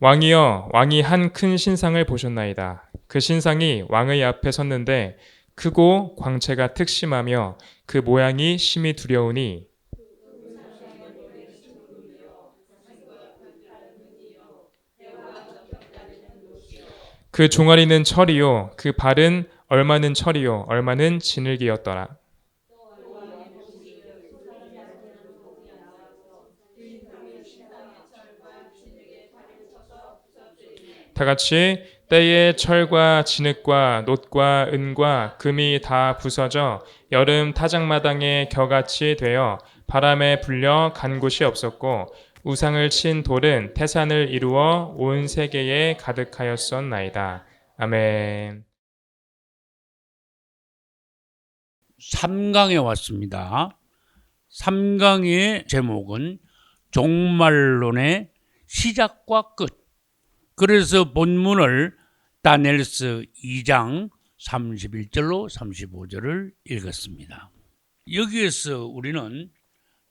왕이여, 왕이 한 큰 신상을 보셨나이다. 그 신상이 왕의 앞에 섰는데 크고 광채가 특심하며 그 모양이 심히 두려우니 그 종아리는 철이요 그 발은 얼마는 철이요 얼마는 진흙이었더라. 다 같이 때에 철과 진흙과 놋과 은과 금이 다 부서져 여름 타작마당에 겨같이 되어 바람에 불려 간 곳이 없었고 우상을 친 돌은 태산을 이루어 온 세계에 가득하였었나이다. 아멘. 3강에 왔습니다. 3강의 제목은 종말론의 시작과 끝. 그래서 본문을 다니엘서 2장 31절로 35절을 읽었습니다. 여기에서 우리는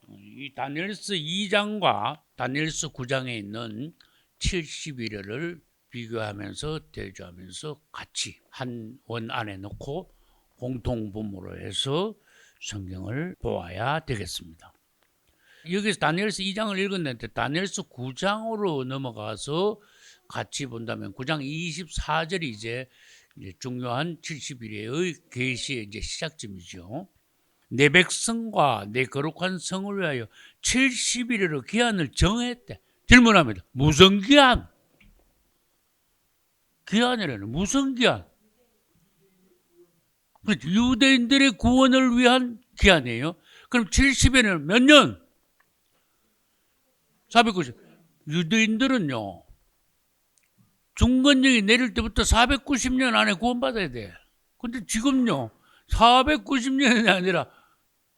이 다니엘서 2장과 다니엘서 9장에 있는 70일을 비교하면서 대조하면서 같이 한 원 안에 넣고 공통분모로 해서 성경을 보아야 되겠습니다. 여기서 다니엘서 2장을 읽었는데 다니엘서 9장으로 넘어가서 같이 본다면 9장 24절이 이제 중요한 70일의 계시의 이제 시작점이죠. 내 백성과 내 거룩한 성을 위하여 70일의 기한을 정했대. 질문합니다. 무슨 기한? 기한이라는 무슨 기한? 유대인들의 구원을 위한 기한이에요. 그럼 70일은 몇 년? 490. 유대인들은요, 중건령이 내릴 때부터 490년 안에 구원받아야 돼. 근데 지금요, 490년이 아니라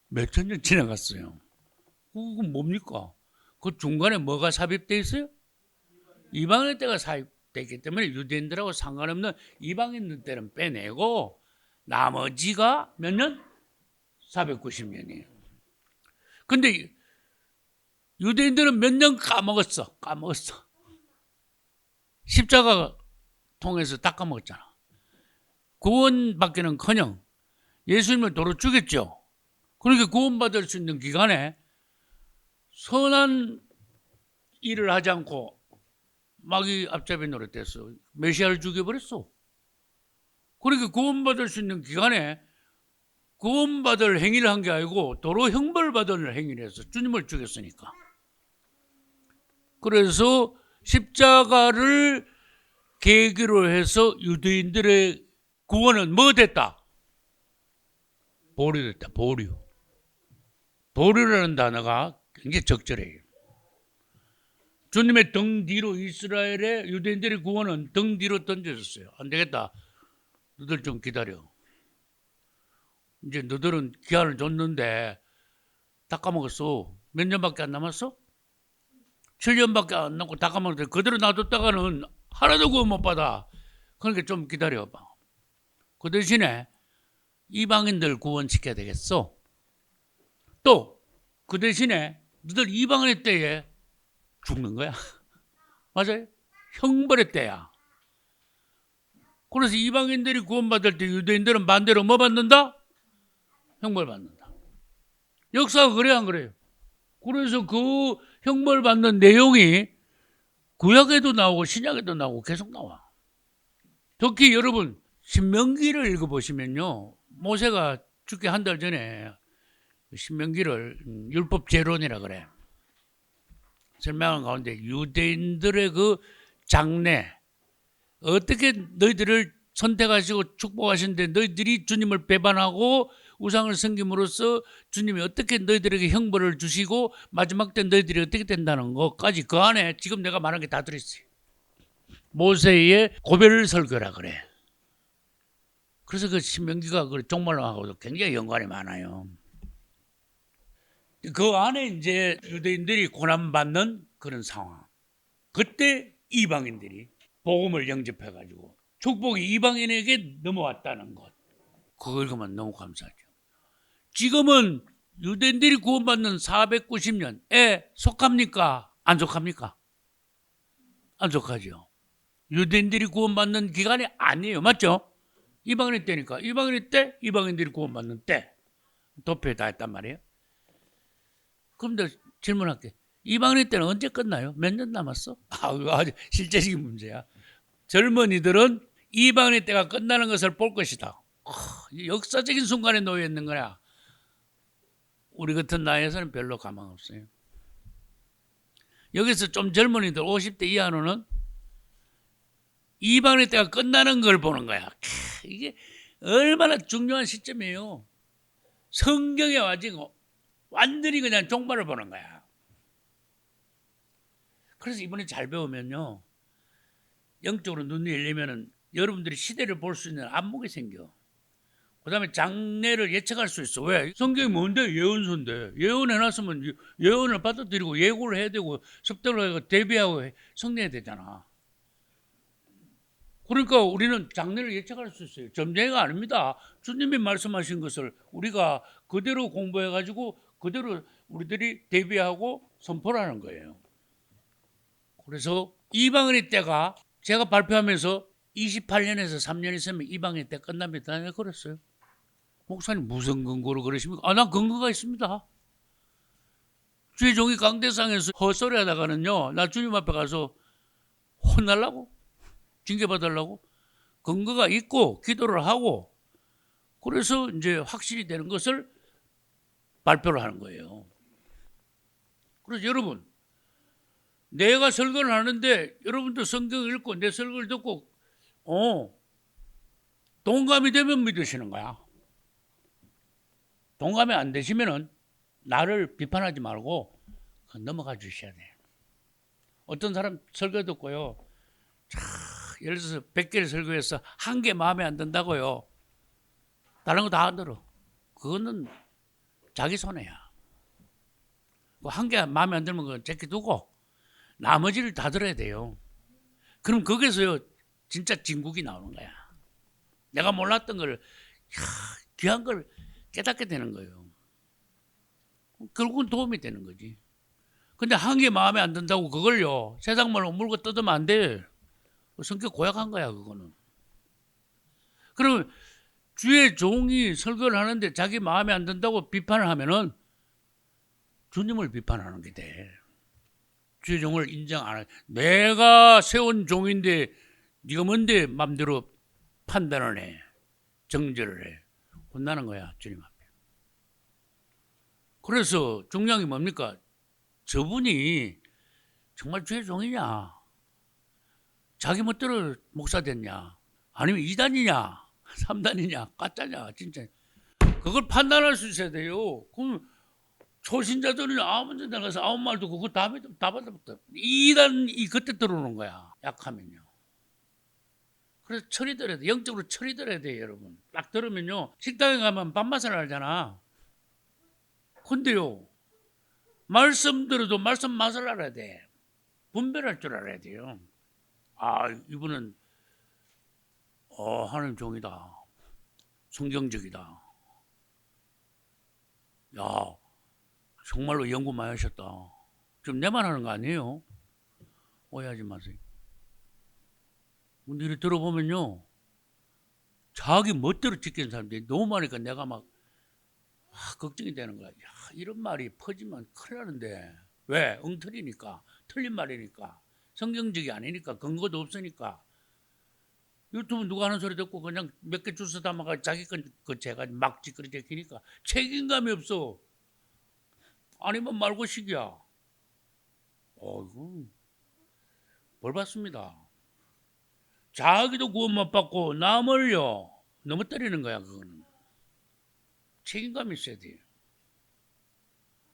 몇천 년 지나갔어요. 그건 뭡니까? 그 중간에 뭐가 삽입되어 있어요? 이방인 때가 삽입되기 때문에 유대인들하고 상관없는 이방인 때는 빼내고 나머지가 몇 년? 490년이에요. 근데 유대인들은 몇 년 까먹었어. 십자가 통해서 다 까먹었잖아. 구원받기는커녕 예수님을 도로 죽였죠. 그러니까 구원받을 수 있는 기간에 선한 일을 하지 않고 마귀 앞잡이 노릇했어. 메시아를 죽여버렸어. 그러니까 구원받을 수 있는 기간에 구원받을 행위를 한 게 아니고 도로 형벌받을 행위를 해서 주님을 죽였으니까. 그래서 십자가를 계기로 해서 유대인들의 구원은 뭐 됐다? 보류됐다. 보류. 보류라는 단어가 굉장히 적절해요. 주님의 등 뒤로 이스라엘의 유대인들의 구원은 등 뒤로 던져졌어요. 안 되겠다. 너들 좀 기다려. 이제 너들은 기한을 줬는데 다 까먹었어. 몇 년밖에 안 남았어? 7년밖에 안 남고 다 까먹었는데 그대로 놔뒀다가는 하나도 구원 못 받아. 그러니까 좀 기다려봐. 그 대신에 이방인들 구원시켜야 되겠어. 또 그 대신에 너들 이방인의 때에 죽는 거야. 맞아요? 형벌의 때야. 그래서 이방인들이 구원받을 때 유대인들은 반대로 뭐 받는다? 형벌 받는다. 역사가 그래 안 그래요? 그래서 그 형벌 받는 내용이 구약에도 나오고 신약에도 나오고 계속 나와. 특히 여러분 신명기를 읽어보시면요. 모세가 죽기 한 달 전에 신명기를 율법재론이라 그래. 설명한 가운데 유대인들의 그 장래 어떻게 너희들을 선택하시고 축복하시는데 너희들이 주님을 배반하고 우상을 섬김으로써 주님이 어떻게 너희들에게 형벌을 주시고 마지막 때 너희들이 어떻게 된다는 것까지 그 안에 지금 내가 말한 게 다 들어있어요. 모세의 고별 설교라 그래. 그래서 그 신명기가 그 종말론하고도 굉장히 연관이 많아요. 그 안에 이제 유대인들이 고난받는 그런 상황. 그때 이방인들이 복음을 영접해가지고 축복이 이방인에게 넘어왔다는 것. 그걸 읽으면 너무 감사하죠. 지금은 유대인들이 구원받는 490년에 속합니까? 안 속합니까? 안 속하죠. 유대인들이 구원받는 기간이 아니에요. 맞죠? 이방인의 때니까. 이방인의 때, 이방인들이 구원받는 때. 도표에 다 했단 말이에요. 그럼 내 질문할게. 이방인의 때는 언제 끝나요? 몇 년 남았어? 이거 아주 실제적인 문제야. 젊은이들은 이방인의 때가 끝나는 것을 볼 것이다. 역사적인 순간에 놓여 있는 거야. 우리 같은 나이에서는 별로 가망 없어요. 여기서 좀 젊은이들 50대 이하로는 이방인의 때가 끝나는 걸 보는 거야. 이게 얼마나 중요한 시점이에요. 성경에 와지고 완전히 그냥 종말을 보는 거야. 그래서 이번에 잘 배우면요, 영적으로 눈이 열리면은 여러분들이 시대를 볼 수 있는 안목이 생겨. 그 다음에 장래를 예측할 수 있어. 왜? 성경이 뭔데? 예언서인데. 예언해놨으면 예언을 받아들이고 예고를 해야 되고 습득을 하고 대비하고 성내야 되잖아. 그러니까 우리는 장래를 예측할 수 있어요. 점쟁이가 아닙니다. 주님이 말씀하신 것을 우리가 그대로 공부해가지고 그대로 우리들이 대비하고 선포를 하는 거예요. 그래서 이방인의 때가 제가 발표하면서 28년에서 3년 있으면 이방인의 때 끝납니다. 내가 그랬어요. 목사님 무슨 근거로 그러십니까? 난 근거가 있습니다. 주의 종이 강대상에서 헛소리 하다가는요, 나 주님 앞에 가서 혼날라고? 징계받으려고? 근거가 있고 기도를 하고 그래서 이제 확실히 되는 것을 발표를 하는 거예요. 그래서 여러분, 내가 설교를 하는데 여러분도 성경을 읽고 내 설교를 듣고 동감이 되면 믿으시는 거야. 동감이 안 되시면은 나를 비판하지 말고 넘어가 주셔야 돼. 어떤 사람 설교 듣고요, 예를 들어서 100개를 설교해서 한 개 마음에 안 든다고요. 다른 거 다 안 들어. 그거는 자기 손해야. 한 개 마음에 안 들면 그건 제껴두고 나머지를 다 들어야 돼요. 그럼 거기서요 진짜 진국이 나오는 거야. 내가 몰랐던 걸, 귀한 걸 깨닫게 되는 거예요. 결국은 도움이 되는 거지. 근데 한 개 마음에 안 든다고 그걸요 세상 말로 물고 뜯으면 안 돼. 성격 고약한 거야 그거는. 그러면 주의 종이 설교를 하는데 자기 마음에 안 든다고 비판을 하면은 주님을 비판하는 게 돼. 주의 종을 인정 안 해. 내가 세운 종인데 네가 뭔데 맘대로 판단을 해. 정죄를 해. 혼나는 거야 주님 앞에. 그래서 중요한 게 뭡니까? 저분이 정말 주의 종이냐? 자기 멋대로 목사 됐냐? 아니면 2단이냐? 3단이냐? 가짜냐? 진짜. 그걸 판단할 수 있어야 돼요. 그럼 초신자들은 아무 데 나가서 아무 말도 그거 다 받아봤다. 2단이 그때 들어오는 거야. 약하면요. 그래서 철이 들어야 돼. 영적으로 철이 들어야 돼요, 여러분. 딱 들으면요, 식당에 가면 밥맛을 알잖아. 근데요, 말씀 들어도 말씀 맛을 알아야 돼. 분별할 줄 알아야 돼요. 이분은 하나님 종이다. 성경적이다. 야, 정말로 연구 많이 하셨다. 좀 내만 하는 거 아니에요? 오해하지 마세요. 근데 이렇게 들어보면요, 자기 멋대로 지키는 사람들이 너무 많으니까 내가 막 걱정이 되는 거야. 이런 말이 퍼지면 큰일 나는데. 왜? 엉터리니까. 틀린 말이니까. 성경적이 아니니까. 근거도 없으니까. 유튜브 누가 하는 소리 듣고 그냥 몇 개 주워 담아가 자기 건 제가 막 찌끄러 제키니까 책임감이 없어. 아니면 말고식이야. 이거 벌 받습니다. 자기도 구원 못 받고 남을요 너무 때리는 거야. 그거는 책임감이 있어야 돼요.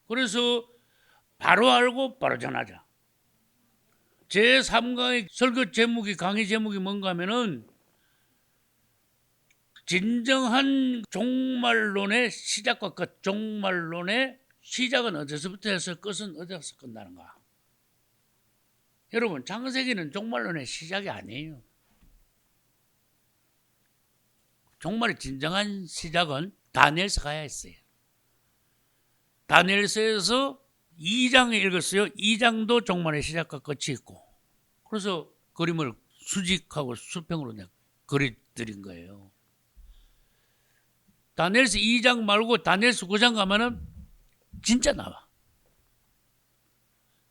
그래서 바로 알고 바로 전하자. 제3강의 설교 제목이, 강의 제목이 뭔가 하면은 진정한 종말론의 시작과 끝. 종말론의 시작은 어디서부터 해서 끝은 어디서 끝나는가. 여러분, 창세기는 종말론의 시작이 아니에요. 종말의 진정한 시작은 다니엘서 가야 했어요. 다니엘서에서 2장을 읽었어요. 2장도 종말의 시작과 끝이 있고. 그래서 그림을 수직하고 수평으로 내가 그려드린 거예요. 다니엘서 2장 말고 다니엘서 9장 가면은 진짜 나와.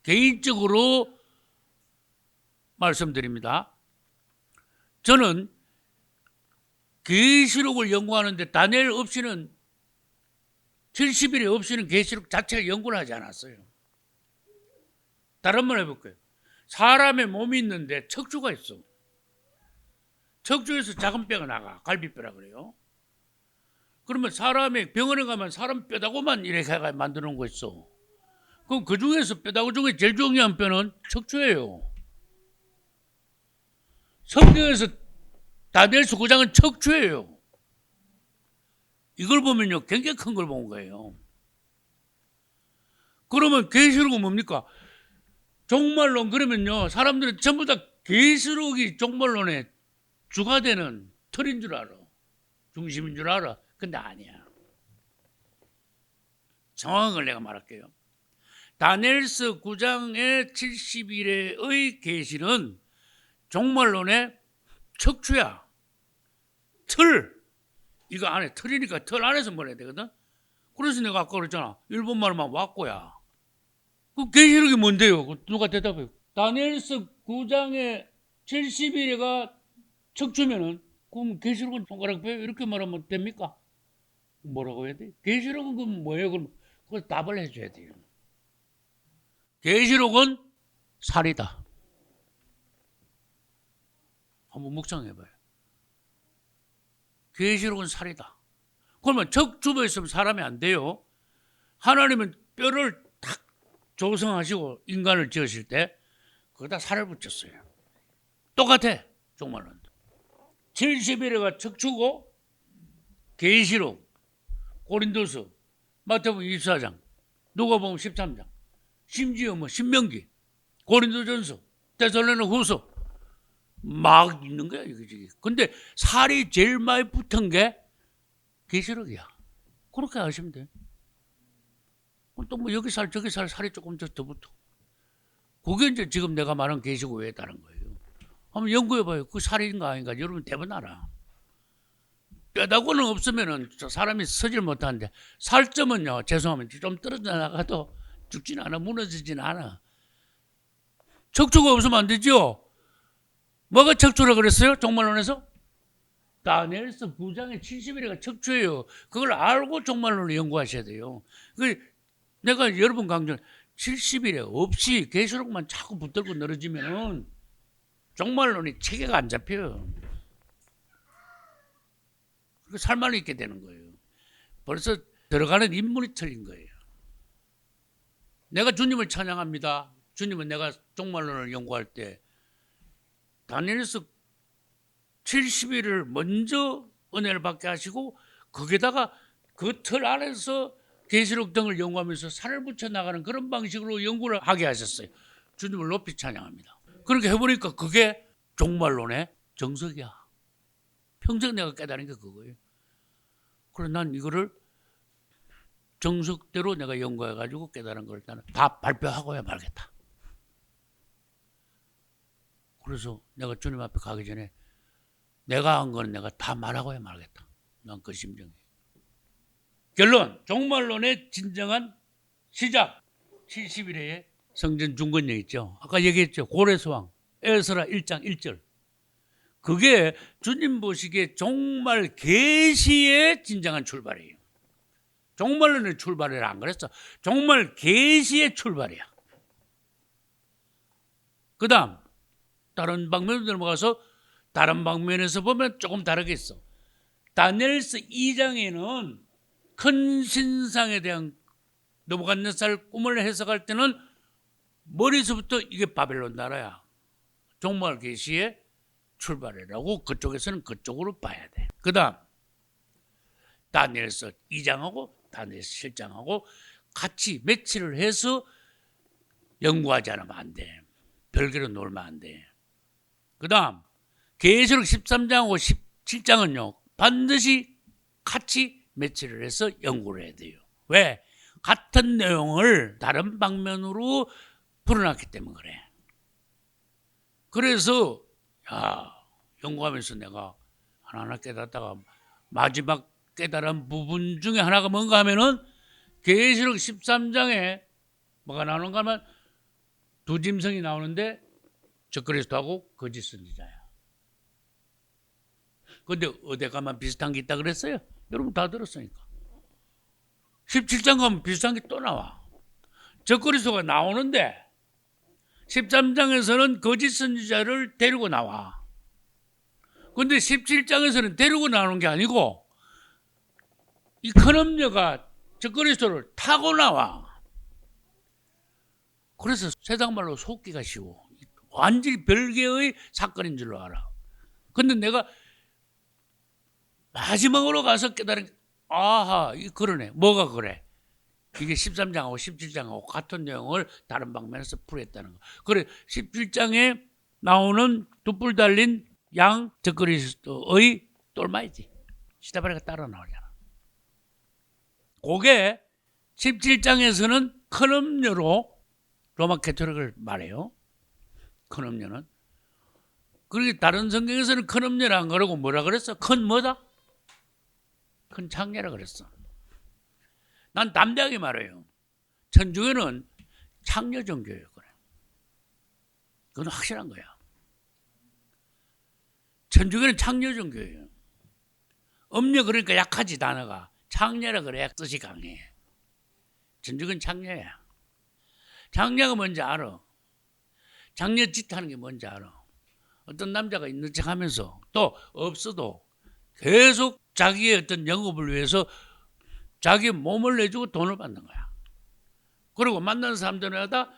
개인적으로 말씀드립니다. 저는 계시록을 연구하는데 다니엘 없이는 70일에 없이는 계시록 자체가 연구를 하지 않았어요. 다른 말 해볼게요. 사람의 몸이 있는데 척추가 있어. 척추에서 작은 뼈가 나가. 갈비뼈라 그래요. 그러면 사람이 병원에 가면 사람 뼈다구만 이렇게 만드는 거 있어. 그럼 그 중에서 뼈다구 중에 제일 중요한 뼈는 척추예요. 성경에서 다니엘서 9장은 척추예요. 이걸 보면요, 굉장히 큰 걸 본 거예요. 그러면 계시록은 뭡니까? 종말론. 그러면요, 사람들은 전부 다 계시록이 종말론의 주가 되는 틀인 줄 알아. 중심인 줄 알아. 근데 아니야. 정확한 걸 내가 말할게요. 다니엘서 9장의 70일의 계시는 종말론의 척추야. 틀. 이거 안에 틀이니까 틀 안에서 뭘 해야 되거든. 그래서 내가 아까 그랬잖아. 일본 말만 왔고야. 그 계시록이 뭔데요? 누가 대답해요. 다니엘서 9장의 70일에가 척추면은 그럼 계시록은 손가락 뼈 이렇게 말하면 됩니까? 뭐라고 해야 돼? 계시록은 그럼 뭐예요? 그럼 그걸 답을 해줘야 돼요. 계시록은 살이다. 한번 묵상해봐요. 계시록은 살이다. 그러면 척추에 있으면 사람이 안 돼요. 하나님은 뼈를 탁 조성하시고 인간을 지으실 때 거기다 살을 붙였어요. 똑같아. 정말로. 70일에가 척추고 계시록, 고린도서, 마태복음 24장, 누가복음 13장, 심지어 뭐 신명기, 고린도전서, 데살로니가후서 막 있는 거야 이거지. 근데 살이 제일 많이 붙은 게 계시록이야. 그렇게 아시면 돼. 또 뭐 여기 살 저기 살 살이 조금 더 붙어. 그게 이제 지금 내가 말한 계시록 외에 다른 거예요. 한번 연구해봐요. 그 살인가 아닌가 여러분 대번 알아. 뼈다구는 없으면은 사람이 서질 못하는데 살점은요, 죄송하면 좀 떨어져 나가도 죽진 않아, 무너지진 않아. 척추가 없으면 안 되죠. 뭐가 척추라 그랬어요? 종말론에서? 다니엘서 9장의 70일에가 척추예요. 그걸 알고 종말론을 연구하셔야 돼요. 내가 여러 번 강조해. 70일에 없이 계시록만 자꾸 붙들고 늘어지면은 종말론이 체계가 안 잡혀요. 살만 있게 되는 거예요. 벌써 들어가는 인물이 틀린 거예요. 내가 주님을 찬양합니다. 주님은 내가 종말론을 연구할 때 다니엘서 70일을 먼저 은혜를 받게 하시고 거기다가 그 틀 안에서 계시록 등을 연구하면서 살을 붙여 나가는 그런 방식으로 연구를 하게 하셨어요. 주님을 높이 찬양합니다. 그렇게 해보니까 그게 종말론의 정석이야. 평생 내가 깨달은 게 그거예요. 그래서 난 이거를 정석대로 내가 연구해가지고 깨달은 걸 나는 다 발표하고야 말겠다. 그래서 내가 주님 앞에 가기 전에 내가 한 거는 내가 다 말하고야 말겠다. 난 그 심정이에요. 결론, 종말론의 진정한 시작. 70일의 성전 중건령 있죠. 아까 얘기했죠. 고레스왕, 에스라 1장 1절. 그게 주님 보시기에 종말 계시의 진정한 출발이에요. 종말론의 출발이라 안 그랬어. 종말 계시의 출발이야. 그 다음 다른 방면으로 넘어가서 다른 방면에서 보면 조금 다르겠어. 다니엘서 2장에는 큰 신상에 대한 느부갓네살 꿈을 해석할 때는 머리서부터 이게 바벨론 나라야. 종말 계시의 출발이라고 그쪽에서는 그쪽으로 봐야 돼. 그 다음 다니엘서 2장하고 다니엘서 7장하고 같이 매치를 해서 연구하지 않으면 안 돼. 별개로 놀면 안 돼. 그 다음 계시록 13장하고 17장은요 반드시 같이 매치를 해서 연구를 해야 돼요. 왜? 같은 내용을 다른 방면으로 풀어놨기 때문에 그래. 그래서 연구하면서 내가 하나하나 깨닫다가 마지막 깨달은 부분 중에 하나가 뭔가 하면은 계시록 13장에 뭐가 나오는가 하면 두 짐승이 나오는데 적그리스도하고 거짓 선지자야. 근데 어디 가면 비슷한 게 있다 그랬어요? 여러분 다 들었으니까. 17장 가면 비슷한 게 또 나와. 적그리스도가 나오는데 13장에서는 거짓 선지자를 데리고 나와. 근데 17장에서는 데리고 나오는 게 아니고 이 큰 엄녀가 적그리스도를 타고 나와. 그래서 세상 말로 속기가 쉬워. 완전히 별개의 사건인 줄로 알아. 근데 내가 마지막으로 가서 깨달은 그러네. 뭐가 그래? 이게 13장하고 17장하고 같은 내용을 다른 방면에서 풀이했다는 거. 그래 17장에 나오는 두 뿔 달린 양 적그리스도의 똘마이지. 시다바리가 따라 나오잖아. 그게 17장에서는 큰 음료로 로마 캐토릭을 말해요. 큰 음료는. 그리고 다른 성경에서는 큰 음료를 안 그러고 뭐라 그랬어? 큰 뭐다? 큰 창녀라 그랬어. 난 담대하게 말해요. 천주교는 창녀 종교예요. 그래. 그건 확실한 거야. 천주교는 창녀 종교예요. 음녀 그러니까 약하지 단어가. 창녀라 그래야 뜻이 강해. 천주교는 창녀야. 창녀가 뭔지 알아. 창녀 짓 하는 게 뭔지 알아. 어떤 남자가 있는 척 하면서 또 없어도 계속 자기의 어떤 영업을 위해서 자기 몸을 내주고 돈을 받는 거야. 그리고 만나는 사람들마다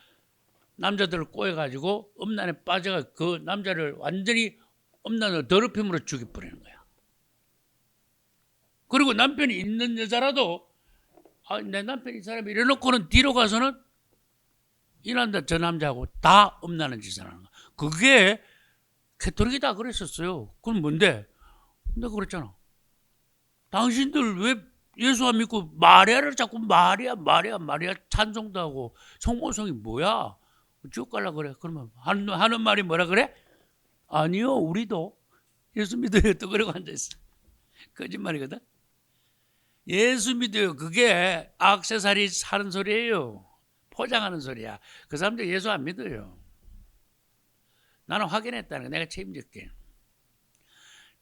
남자들을 꼬여가지고 음란에 빠져가 그 남자를 완전히 음란으로 더럽힘으로 죽여버리는 거야. 그리고 남편이 있는 여자라도 내 남편이 이 사람이 이래놓고는 뒤로 가서는 이 남자 저 남자하고 다 음란한 짓을 하는 거야. 그게 캐토릭이 다 그랬었어요. 그건 뭔데? 내가 그랬잖아. 당신들 왜 예수 안 믿고 마리아를 자꾸 마리아 찬송도 하고 성모성이 뭐야? 쭉 갈라 그래. 그러면 하는 말이 뭐라 그래? 아니요, 우리도 예수 믿어요. 또 그러고 앉아있어. 거짓말이거든. 예수 믿어요. 그게 악세사리 사는 소리예요. 포장하는 소리야. 그 사람들 예수 안 믿어요. 나는 확인했다는 거 내가 책임질게.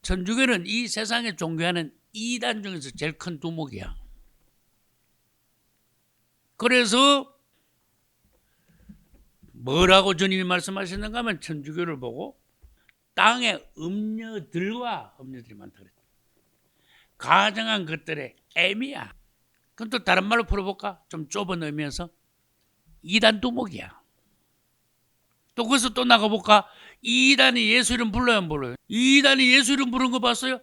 천주교는 이 세상에 종교하는 이단 중에서 제일 큰 두목이야. 그래서 뭐라고 주님이 말씀하시는가 하면 천주교를 보고 땅에 음녀들이 많다 그랬다. 가정한 것들의 애미야. 그럼 또 다른 말로 풀어볼까? 좀 좁은 의미에서 이단 두목이야. 또 거기서 또 나가볼까? 이단이 예수 이름 불러요 안 불러요? 이단이 예수 이름 부른 거 봤어요?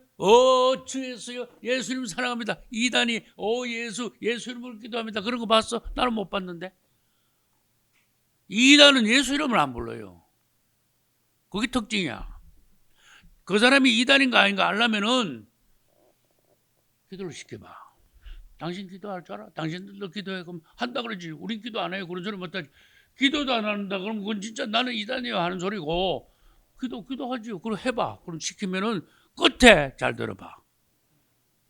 주 예수요, 예수님 사랑합니다. 이단이 예수 이름으로 기도합니다. 그런 거 봤어? 나는 못 봤는데. 이단은 예수 이름을 안 불러요. 그게 특징이야. 그 사람이 이단인가 아닌가 알려면은 기도를 시켜봐. 당신 기도할 줄 알아? 당신들도 기도해. 그럼 한다 그러지. 우린 기도 안 해요. 그런 소리 못하지. 기도도 안 한다. 그럼 그건 진짜 나는 이단이에요 하는 소리고, 기도하지요. 그럼 해봐. 그럼 시키면은 끝에 잘 들어봐.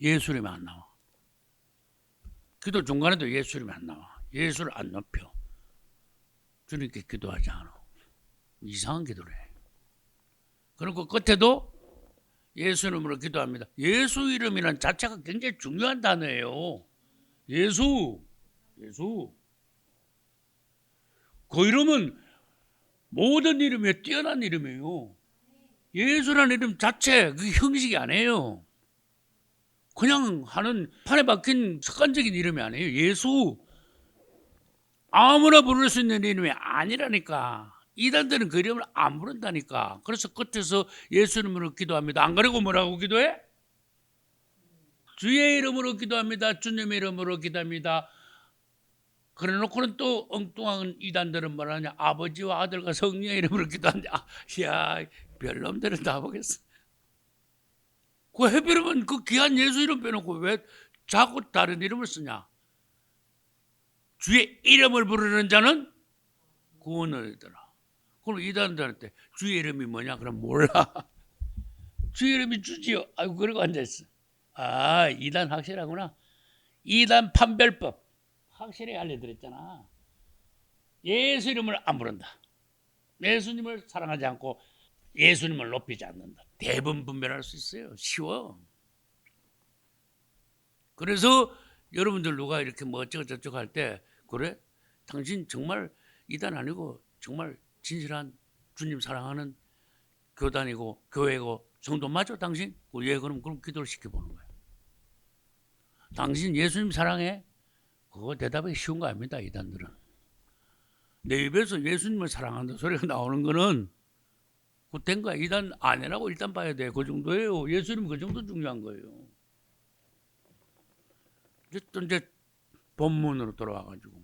예수 이름이 안 나와. 기도 중간에도 예수 이름이 안 나와. 예수를 안 높여. 주님께 기도하지 않아. 이상한 기도를 해. 그리고 끝에도 예수 이름으로 기도합니다. 예수 이름이란 자체가 굉장히 중요한 단어예요. 예수. 그 이름은 모든 이름에 뛰어난 이름이에요. 예수라는 이름 자체 그게 형식이 아니에요. 그냥 하는 판에 박힌 습관적인 이름이 아니에요. 예수. 아무나 부를 수 있는 이름이 아니라니까. 이단들은 그 이름을 안 부른다니까. 그래서 끝에서 예수 이름으로 기도합니다. 안 그러고 뭐라고 기도해? 주의 이름으로 기도합니다. 주님의 이름으로 기도합니다. 그래 놓고는 또 엉뚱한 이단들은 뭐라냐? 아버지와 아들과 성령의 이름으로 기도한다. 야, 별놈들은 다 보겠어. 그 해비르면 그 귀한 예수 이름 빼놓고 왜 자꾸 다른 이름을 쓰냐? 주의 이름을 부르는 자는 구원을 얻으라. 그럼 이단들한테 주의 이름이 뭐냐? 그럼 몰라. 주의 이름이 주지요. 아이고 그러고 앉아있어. 아 이단 확실하구나. 이단 판별법 확실히 알려드렸잖아. 예수 이름을 안 부른다. 예수님을 사랑하지 않고 예수님을 높이지 않는다. 대부분 분별할 수 있어요. 쉬워. 그래서 여러분들 누가 이렇게 뭐 어쩌고저쩌고 할 때 그래? 당신 정말 이단 아니고 정말 진실한 주님 사랑하는 교단이고 교회고 성도 맞죠 당신? 예 그럼 기도를 시켜보는 거예요. 당신 예수님 사랑해? 그거 대답하기 쉬운 거 아닙니다. 이단들은. 내 입에서 예수님을 사랑한다 소리가 나오는 거는 그 된 거야. 이단 아니라고 일단 봐야 돼. 그 정도예요. 예수님 그 정도 중요한 거예요. 이제 본문으로 돌아와가지고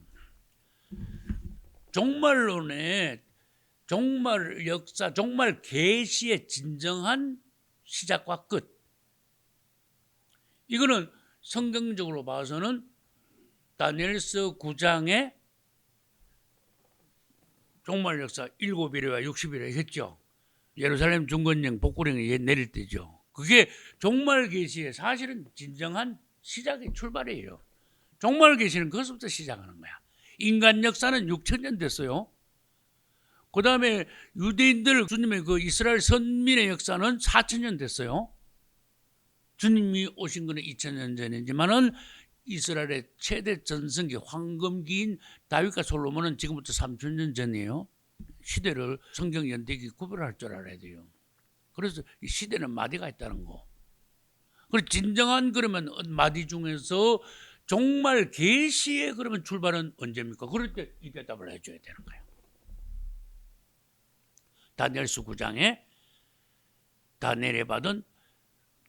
종말론의 종말 역사, 종말 계시의 진정한 시작과 끝. 이거는 성경적으로 봐서는 다니엘서 9장에 종말 역사 7일에와 60일에 했죠. 예루살렘 중건령 복구령이 내릴 때죠. 그게 종말 계시의 사실은 진정한 시작의 출발이에요. 종말 계시는 그것부터 시작하는 거야. 인간 역사는 6,000년 됐어요. 그 다음에 유대인들 주님의 그 이스라엘 선민의 역사는 4,000년 됐어요. 주님이 오신 거는 2,000년 전이지만은 이스라엘의 최대 전성기 황금기인 다윗과 솔로몬은 지금부터 3,000년 전이에요. 시대를 성경 연대기 구별할 줄 알아야 돼요. 그래서 이 시대는 마디가 있다는 거. 그리고 진정한 그러면 마디 중에서 종말 계시의 그러면 출발은 언제입니까? 그럴 때 이 대답을 해줘야 되는 거예요. 다니엘서 9장에 다니엘이 받은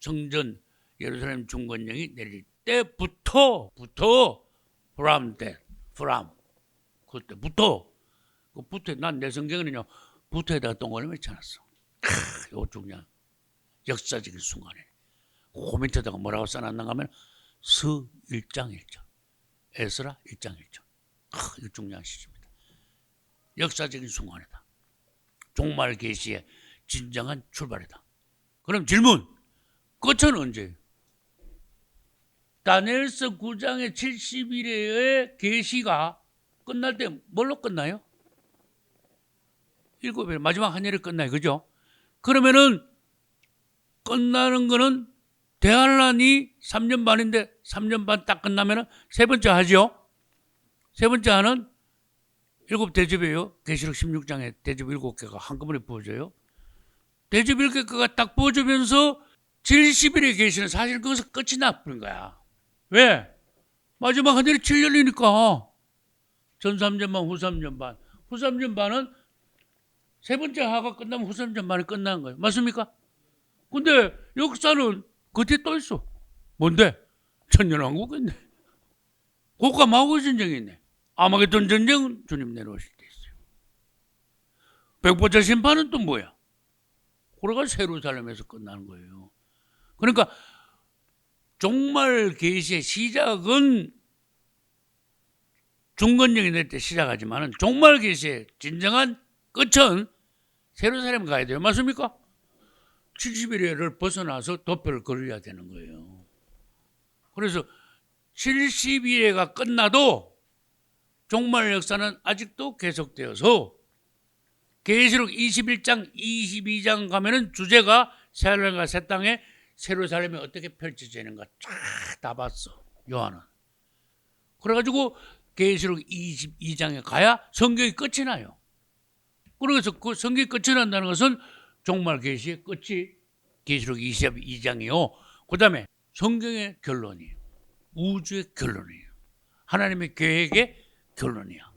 성전 예루살렘 중건령이 내릴 때부터 프람 그때부터 난 내 성경에는요 부터에다가 동그라미 쳐놨어. 이거 중요한 역사적인 순간에 그 밑에다가 뭐라고 써놨는가 하면 스 1장 1절 에스라 1장 1절 이거 중요한 시기입니다. 역사적인 순간이다. 종말 계시의 진정한 출발이다. 그럼 질문 끝은 언제? 다니엘서 9장의 70일의 계시가 끝날 때 뭘로 끝나요? 7일 마지막 한 일에 끝나요. 그죠? 그러면은 끝나는 거는 대환란이 3년 반인데 3년 반 딱 끝나면은 세 번째 하죠. 세 번째 하는 7대접이에요. 계시록 16장에 대접 7개가 한꺼번에 부어져요. 대접 7개가 딱 부어지면서 70일의 계시는 사실 거기서 끝이 나버린 거야. 왜? 마지막 한 일이 7년이니까 전 3년 반, 후 3년 반. 후 3년 반은 세 번째 하가 끝나면 후 3년 반이 끝나는 거예요. 맞습니까? 근데 역사는 그 뒤에 또 있어. 뭔데? 천년왕국이 있네. 고가 마고 전쟁이 있네. 아마겟돈 전쟁은 주님 내려오실 때 있어요. 백보자 심판은 또 뭐야? 그래가 예루살렘에서 끝나는 거예요. 그러니까 종말 계시의 시작은 중건령이 낼 때 시작하지만 종말 계시의 진정한 끝은 예루살렘 가야 돼요. 맞습니까? 70일을 벗어나서 도표를 걸어야 되는 거예요. 그래서 70일회가 끝나도 종말 역사는 아직도 계속되어서 계시록 21장, 22장 가면은 주제가 새하늘과 새 땅에 예루살렘이 어떻게 펼쳐지는가 쫙 다 봤어. 요한은. 그래가지고 계시록 22장에 가야 성경이 끝이 나요. 그래서 그 성경이 끝이 난다는 것은 종말 계시의 끝이 계시록 22장이요. 그 다음에 성경의 결론이에요. 우주의 결론이에요. 하나님의 계획의 결론이야.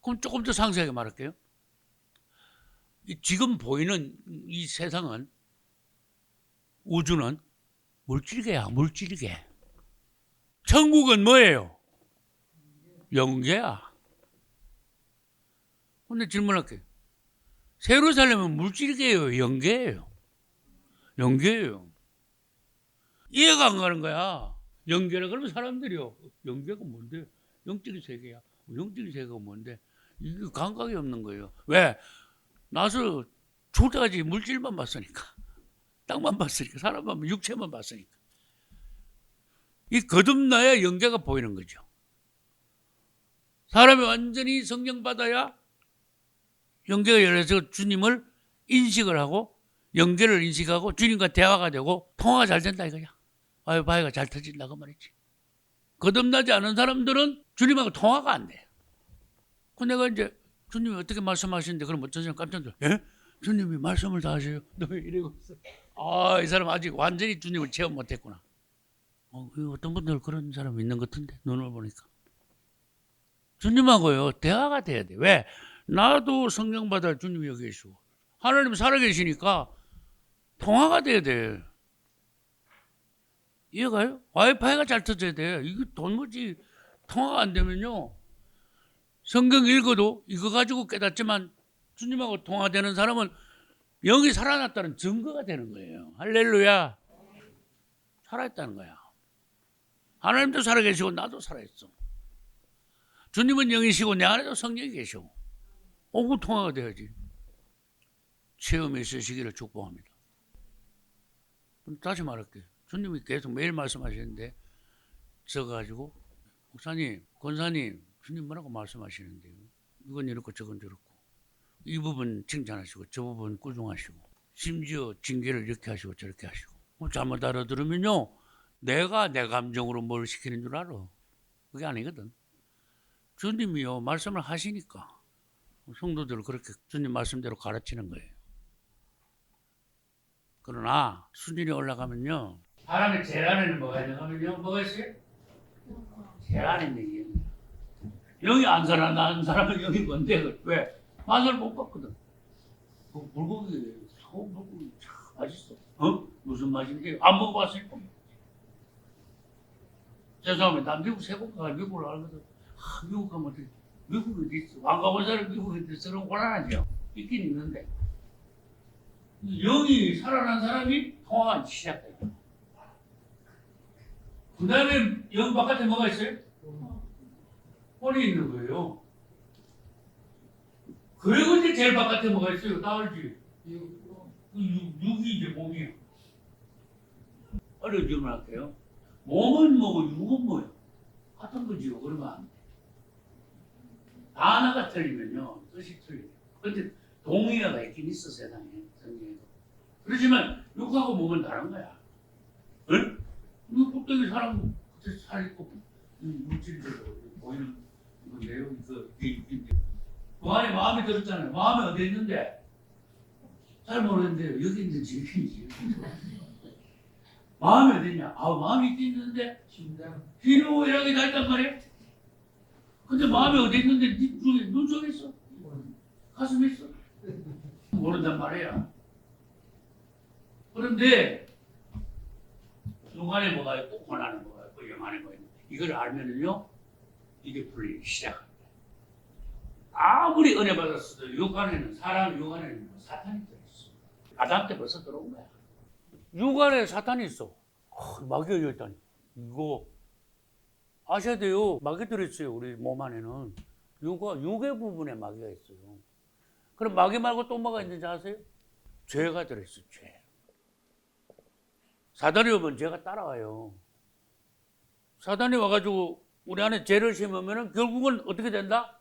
그럼 조금 더 상세하게 말할게요. 지금 보이는 이 세상은 우주는 물질계야. 물질계. 천국은 뭐예요? 영계야. 근데 질문할게요. 예루살렘은 물질계예요? 영계예요? 영계예요. 이해가 안 가는 거야. 영계라 그러면 사람들이요. 영계가 뭔데? 영적인 세계야. 영적인 세계가 뭔데? 이게 감각이 없는 거예요. 왜? 나서 죽을 때까지 물질만 봤으니까. 땅만 봤으니까. 사람만 육체만 봤으니까. 이 거듭나야 영계가 보이는 거죠. 사람이 완전히 성령 받아야 영계가 열려서 주님을 인식을 하고 영계를 인식하고 주님과 대화가 되고 통화가 잘 된다 이거야. 아유 바위가 잘 터진다 그 말이지. 거듭나지 않은 사람들은 주님하고 통화가 안 돼. 그 내가 이제 주님이 어떻게 말씀하시는데 그럼 어떤 사람 깜짝 놀라. 예? 주님이 말씀을 다 하세요. 너 왜 이러고 있어? 아, 이 사람 아직 완전히 주님을 체험 못했구나. 어떤 분들 그런 사람 있는 것 같은데 눈을 보니까. 주님하고요 대화가 돼야 돼. 왜? 나도 성령 받아 주님이 여기 계시고 하나님 살아계시니까 통화가 돼야 돼. 이해가요? 와이파이가 잘 터져야 돼. 이거 도무지 통화가 안 되면요. 성경 읽어도 이거 가지고 깨닫지만 주님하고 통화되는 사람은 영이 살아났다는 증거가 되는 거예요. 할렐루야. 살아있다는 거야. 하나님도 살아계시고 나도 살아있어. 주님은 영이시고 내 안에도 성령이 계시고. 그 통화가 돼야지. 체험이 있으시기를 축복합니다. 다시 말할게요. 주님이 계속 매일 말씀하시는데 적어가지고 목사님, 권사님, 주님 뭐라고 말씀하시는데요. 이건 이렇고 저건 저렇고 이 부분 칭찬하시고 저 부분 꾸중하시고 심지어 징계를 이렇게 하시고 저렇게 하시고 잘못 알아들으면요. 내가 내 감정으로 뭘 시키는 줄 알아. 그게 아니거든. 주님이요. 말씀을 하시니까 성도들을 그렇게 주님 말씀대로 가르치는 거예요. 그러나 수준이 올라가면요. 사람의 제일 안에는 뭐가 있는가면요. 뭐가 있어요? 제일 안에 있는 게 영이 안 살아나는 사람은 영이 뭔데? 왜? 맛을 못 봤거든. 그 물고기, 소 물고기 참 맛있어. 무슨 맛인지 안 먹어봤으니까. 죄송합니다. 난 미국 세국 가 미국을 알거든. 미국 가면 어떻게? 미국이 어디 있어? 안 가본 사람 미국에 있어. 그럼 곤란하죠. 있긴 있는데. 영이 살아난 사람이 통화가 시작돼요. 그 다음에 영 바깥에 뭐가 있어요? 혼이 있는 거예요. 그리고 이제 제일 바깥에 뭐가 있어요? 다 알지? 육이 이제 몸이에요. 어려운 질문 할게요. 몸은 뭐고 육은 뭐예요? 같은 거지요. 그러면 안 돼. 단어가 틀리면요. 뜻이 틀려요. 근데 동의어가 있긴 있어 세상에. 성경에도. 그렇지만 육하고 몸은 다른 거야. 응? 이 껍데기 사람 살있고 물질적으로 보이는 건데요. 그 안에 마음이 들었잖아요. 마음이 어디 있는데? 잘 모르는데 여기 있는 집인지. 마음이 어디 있냐? 마음이 있는데 희노애락이 다 있단 말이에요. 근데 마음이 어디 있는데 눈 속에 있어? 가슴에 있어? 모른단 말이야. 그런데 눈 안에 뭐가 있고 혼 안에 뭐가 있고 영 안에 뭐가 있고 이걸 알면은요 이게 풀리기 시작합니다. 아무리 은혜 받았어도 육 안에는 사람 육 안에는 사탄이 들어있어. 아담 때 벌써 들어온 거야. 육 안에 사탄이 있어. 마귀가 열다니. 이거 아셔야 돼요. 마귀 들어있어요. 우리 몸 안에는 육의 부분에 마귀가 있어요. 그럼 마귀 말고 또 뭐가 있는지 아세요? 죄가 들어있어. 죄. 사단이 오면 죄가 따라와요. 사단이 와가지고 우리 안에 죄를 심으면 결국은 어떻게 된다?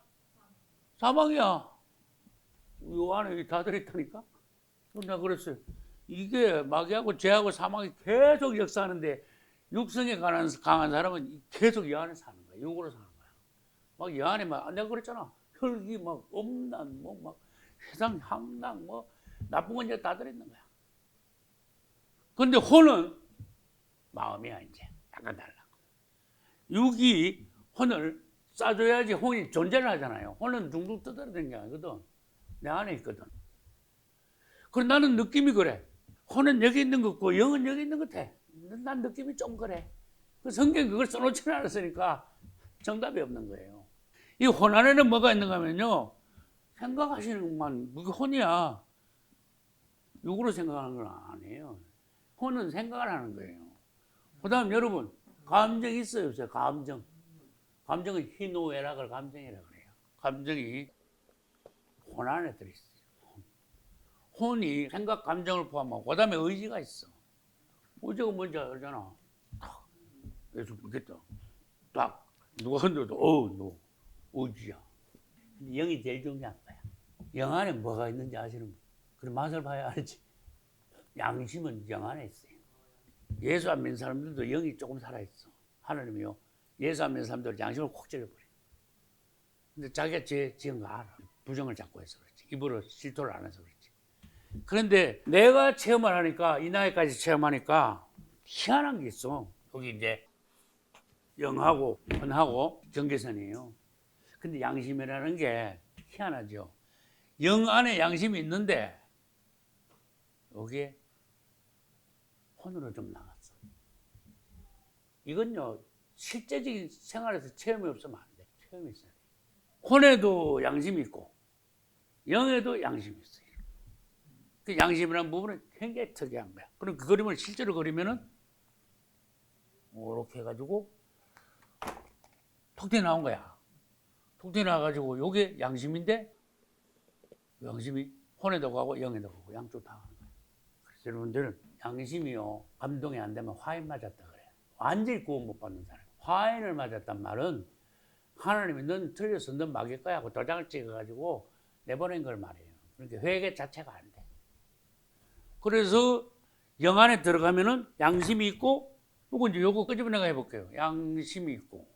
사망이야. 요 안에 다 들어있다니까? 내가 그랬어요. 이게 마귀하고 죄하고 사망이 계속 역사하는데 육성에 강한 사람은 계속 이 안에 사는 거야. 육으로 사는 거야. 막 이 안에 내가 그랬잖아. 혈기 막 음란, 막 세상 향락, 나쁜 건 이제 다 들어있는 거야. 근데 혼은 마음이야, 이제. 약간 달라. 육이 혼을 싸줘야지 혼이 존재를 하잖아요. 혼은 둥둥 떠들어대는 게 아니거든. 내 안에 있거든. 그럼 나는 느낌이 그래. 혼은 여기 있는 것 같고 영은 여기 있는 것 같아. 난 느낌이 좀 그래. 성경이 그걸 써놓지는 않았으니까 정답이 없는 거예요. 이 혼 안에는 뭐가 있는가 하면요. 생각하시는 것만, 그게 혼이야. 육으로 생각하는 건 아니에요. 혼은 생각을 하는 거예요. 그 다음 여러분, 감정이 있어요, 없어요? 감정은 희노애락을 감정이라고 그래요. 감정이 혼 안에 들어있어요. 혼이 생각, 감정을 포함하고 그 다음에 의지가 있어. 의지가 뭔지 알잖아. 딱 예수 믿겠다. 딱 누가 흔들어도 너 의지야. 영이 제일 중요한 거야. 영 안에 뭐가 있는지 아시는 분? 그럼 맛을 봐야 알지. 양심은 영 안에 있어요. 예수 안 믿는 사람들도 영이 조금 살아있어. 하나님이요. 예수 안 믿는 사람들 양심을 콕 찔러버려. 근데 자기가 죄 지은 거 알아. 부정을 잡고 해서 그렇지. 입으로 실토를 안 해서 그렇지. 그런데 내가 체험을 하니까, 이 나이까지 체험하니까 희한한 게 있어. 여기 이제 영하고 혼하고 경계선이에요. 근데 양심이라는 게 희한하죠. 영 안에 양심이 있는데 여기에 혼으로 좀 나갔어. 이건요, 실제적인 생활에서 체험이 없으면 안 돼. 체험이 있어야 돼. 혼에도 양심이 있고 영에도 양심이 있어요. 그 양심이라는 부분은 굉장히 특이한 거야. 그럼 그 그림을 실제로 그리면은 이렇게 해가지고 톡 튀어 나온 거야. 톡 튀어 나와가지고 요게 양심인데 양심이 혼에도 가고 영에도 가고 양쪽 다 가는 거야. 그래서 여러분들은 양심이요, 감동이 안 되면 화인 맞았다 그래요. 완전히 구원 못 받는 사람. 화인을 맞았단 말은 하나님이 넌 틀렸어, 넌 막일 거야 하고 도장을 찍어가지고 내보낸 걸 말해요. 그러니까 회개 자체가 안 돼. 그래서 영 안에 들어가면은 양심이 있고, 요거 끄집어내가 해볼게요. 양심이 있고,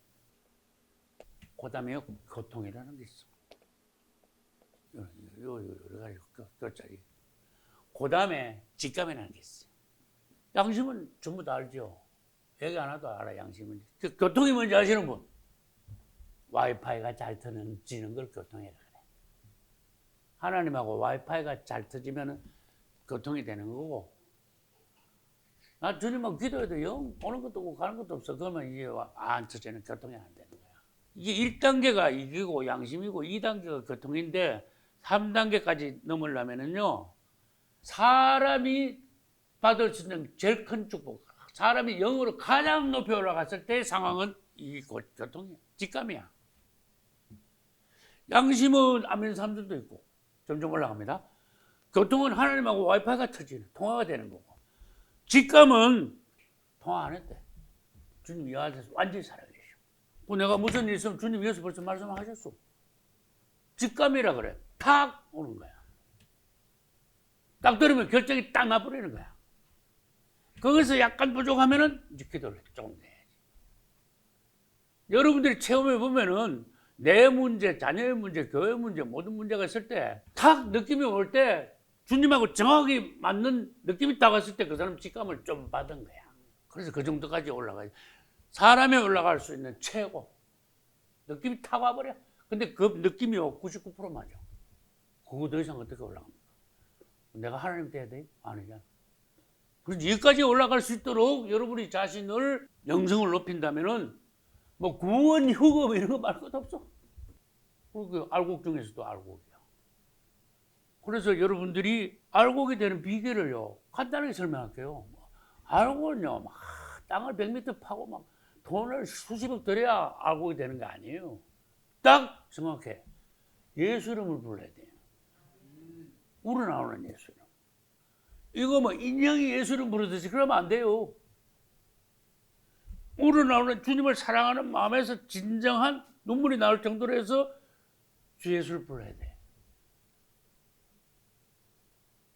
그 다음에 고통이라는 게 있어. 여러 가지 끝자리. 그 다음에 직감이라는 게 있어요. 양심은 전부 다 알죠. 얘기 안 해도 알아, 양심은. 그 교통이 뭔지 아시는 분? 와이파이가 잘 터지는 걸 교통이라 그래. 하나님하고 와이파이가 잘 터지면 교통이 되는 거고, 나 주님하고 기도해도 영 오는 것도 없고 가는 것도 없어. 그러면 이게 안 터지는 교통이 안 되는 거야. 이게 1단계가 이기고 양심이고 2단계가 교통인데 3단계까지 넘으려면은요, 사람이 받을 수 있는 제일 큰 축복, 사람이 영으로 가장 높이 올라갔을 때의 상황은 이 교통이야. 직감이야. 양심은 안 믿는 사람들도 있고 점점 올라갑니다. 교통은 하나님하고 와이파이가 터지는, 통화가 되는 거고, 직감은 통화 안 했대. 주님 이 안에서 완전히 살아계셔. 내가 무슨 일 있으면 주님 위에서 벌써 말씀하셨어. 직감이라 그래. 탁 오는 거야. 딱 들으면 결정이 딱 나버리는 거야. 거기서 약간 부족하면은 이제 기도를 조금 내야지. 여러분들이 체험해 보면은 내 문제, 자녀의 문제, 교회 문제, 모든 문제가 있을 때 탁 느낌이 올 때 주님하고 정확히 맞는 느낌이 딱 왔을 때 그 사람 직감을 좀 받은 거야. 그래서 그 정도까지 올라가요. 사람이 올라갈 수 있는 최고 느낌이 탁 와버려. 근데 그 느낌이 99% 맞아. 그거 더 이상 어떻게 올라갑니까? 내가 하나님 돼야 돼? 아니잖아. 그래서 여기까지 올라갈 수 있도록 여러분이 자신을 영성을 높인다면은 뭐 구원, 휴거 이런 거 말 것도 없어. 그 알곡 중에서도 알곡이야. 그래서 여러분들이 알곡이 되는 비결을요, 간단하게 설명할게요. 알곡은요, 막 땅을 100m 파고 막 돈을 수십억 들여야 알곡이 되는 거 아니에요. 딱 정확해. 예수 이름을 불러야 돼요. 우러나오는 예수 이름. 이거 뭐 인형이 예수 이름 부르듯이 그러면 안 돼요. 우러나오는 주님을 사랑하는 마음에서 진정한 눈물이 나올 정도로 해서 주 예수를 불러야 돼.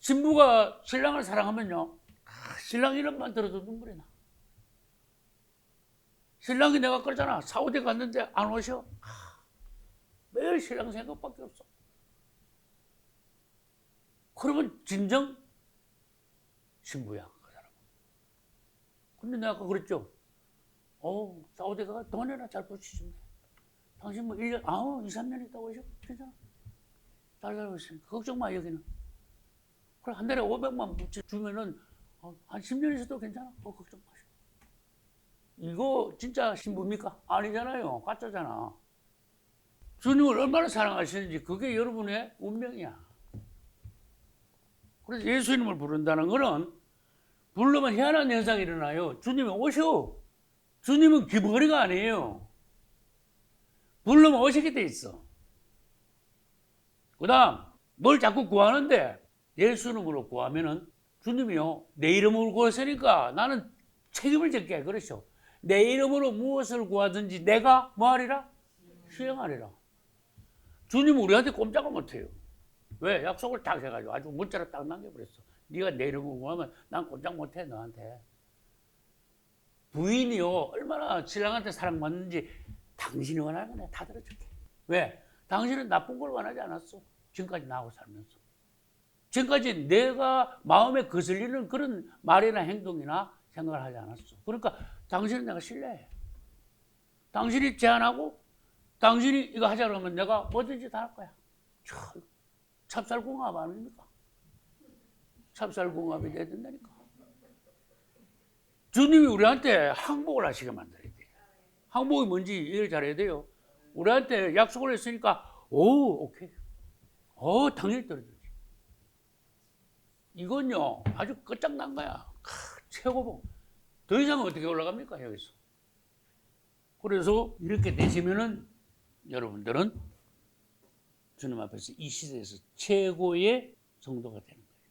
신부가 신랑을 사랑하면요, 신랑 이름만 들어도 눈물이 나. 신랑이 내가 그러잖아. 사우디 갔는데 안 오셔. 매일 신랑 생각밖에 없어. 그러면 진정 신부야, 그 사람은. 근데 내가 아까 그랬죠. 사우디가 돈이나 잘 붙이시네. 당신 뭐 1년, 2, 3년 있다 오셔. 괜찮아. 잘 살고 있으니까. 걱정 마, 여기는. 그래, 한 달에 500만 주면은, 한 10년 있어도 괜찮아. 걱정 마시고. 이거 진짜 신부입니까? 아니잖아요. 가짜잖아. 주님을 얼마나 사랑하시는지 그게 여러분의 운명이야. 그래서 예수 이름을 부른다는 거는 부르면 희한한 현상이 일어나요. 주님이 오셔. 주님은 귀머거리가 아니에요. 부르면 오시게 돼 있어. 그 다음 뭘 자꾸 구하는데 예수 이름으로 구하면은 주님이요 내 이름으로 구했으니까 나는 책임을 졌게 그러죠. 내 이름으로 무엇을 구하든지 내가 뭐하리라? 수행하리라. 주님은 우리한테 꼼짝을 못해요. 왜? 약속을 딱 해가지고 아주 문자로 딱 남겨버렸어. 네가 내 이름으로 구하면 난 꼼짝 못해 너한테. 부인이요 얼마나 신랑한테 사랑받는지 당신이 원하는 거 내가 다 들어줄게. 왜? 당신은 나쁜 걸 원하지 않았어. 지금까지 나하고 살면서. 지금까지 내가 마음에 거슬리는 그런 말이나 행동이나 생각을 하지 않았어. 그러니까 당신은 내가 신뢰해. 당신이 제안하고 당신이 이거 하자 그러면 내가 뭐든지 다 할 거야. 찹쌀궁합 아닙니까? 찹쌀궁합이 돼야 된다니까. 주님이 우리한테 항복을 하시게 만들어야 돼. 항복이 뭔지 이해를 잘해야 돼요. 우리한테 약속을 했으니까 오케이. 당연히 떨어지지. 이건요 아주 끝장난 거야. 최고봉. 더 이상 어떻게 올라갑니까 여기서. 그래서 이렇게 되시면은 여러분들은 주님 앞에서 이 시대에서 최고의 성도가 되는 거예요.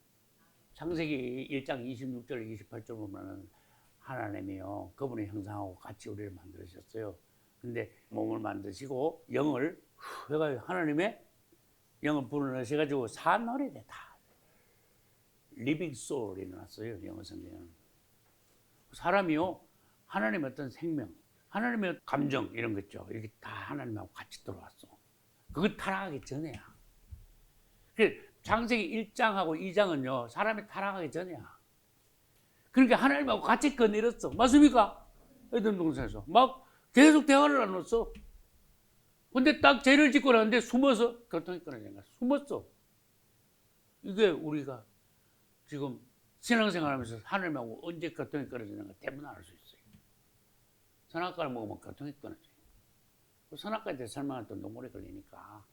창세기 1장 26절 28절 보면은 하나님이요 그분의 형상하고 같이 우리를 만드셨어요. 근데 몸을 만드시고 영을 해가지고 하나님의 영을 불어넣으셔가지고 산노래대 다 리빙 소울이 나왔어요. 영어 성경은. 사람이요 하나님의 어떤 생명, 하나님의 감정 이런 거 있죠. 이렇게 다 하나님하고 같이 들어왔어. 그거 타락하기 전에야. 창세기 1장하고 2장은요 사람이 타락하기 전이야. 그러니까 하나님하고 같이 거느렸어. 맞습니까? 에덴 동산에서 막 계속 대화를 나눴어. 근데 딱 죄를 짓고 나는데 숨어서 교통이 끊어진 거야. 숨었어. 이게 우리가 지금 신앙생활하면서 하나님하고 언제 교통이 끊어지는가 대부분 알 수 있어요. 선악과를 먹으면 교통이 끊어져요. 선악과에 대해 설명할 때 너무 오래 걸리니까.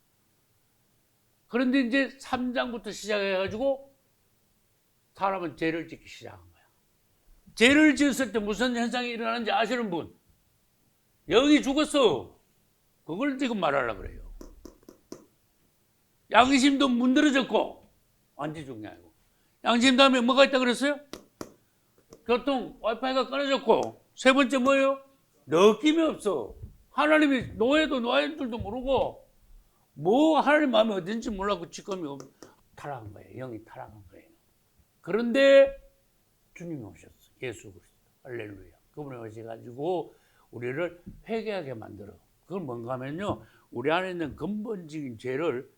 그런데 이제 3장부터 시작해가지고 사람은 죄를 짓기 시작한 거야. 죄를 지었을 때 무슨 현상이 일어나는지 아시는 분? 영이 죽었어. 그걸 지금 말하려고 그래요. 양심도 문드러졌고, 완전 중요하고. 양심 다음에 뭐가 있다 그랬어요? 교통, 와이파이가 끊어졌고, 세 번째 뭐예요? 느낌이 없어. 하나님이 노예도 노예들도 모르고, 뭐 하나님 마음이 어딘지 몰라고 직감이 타락한 거예요. 영이 타락한 거예요. 그런데 주님이 오셨어. 예수 그리스도. 할렐루야. 그분이 오셔가지고 우리를 회개하게 만들어. 그건 뭔가 하면요. 우리 안에 있는 근본적인 죄를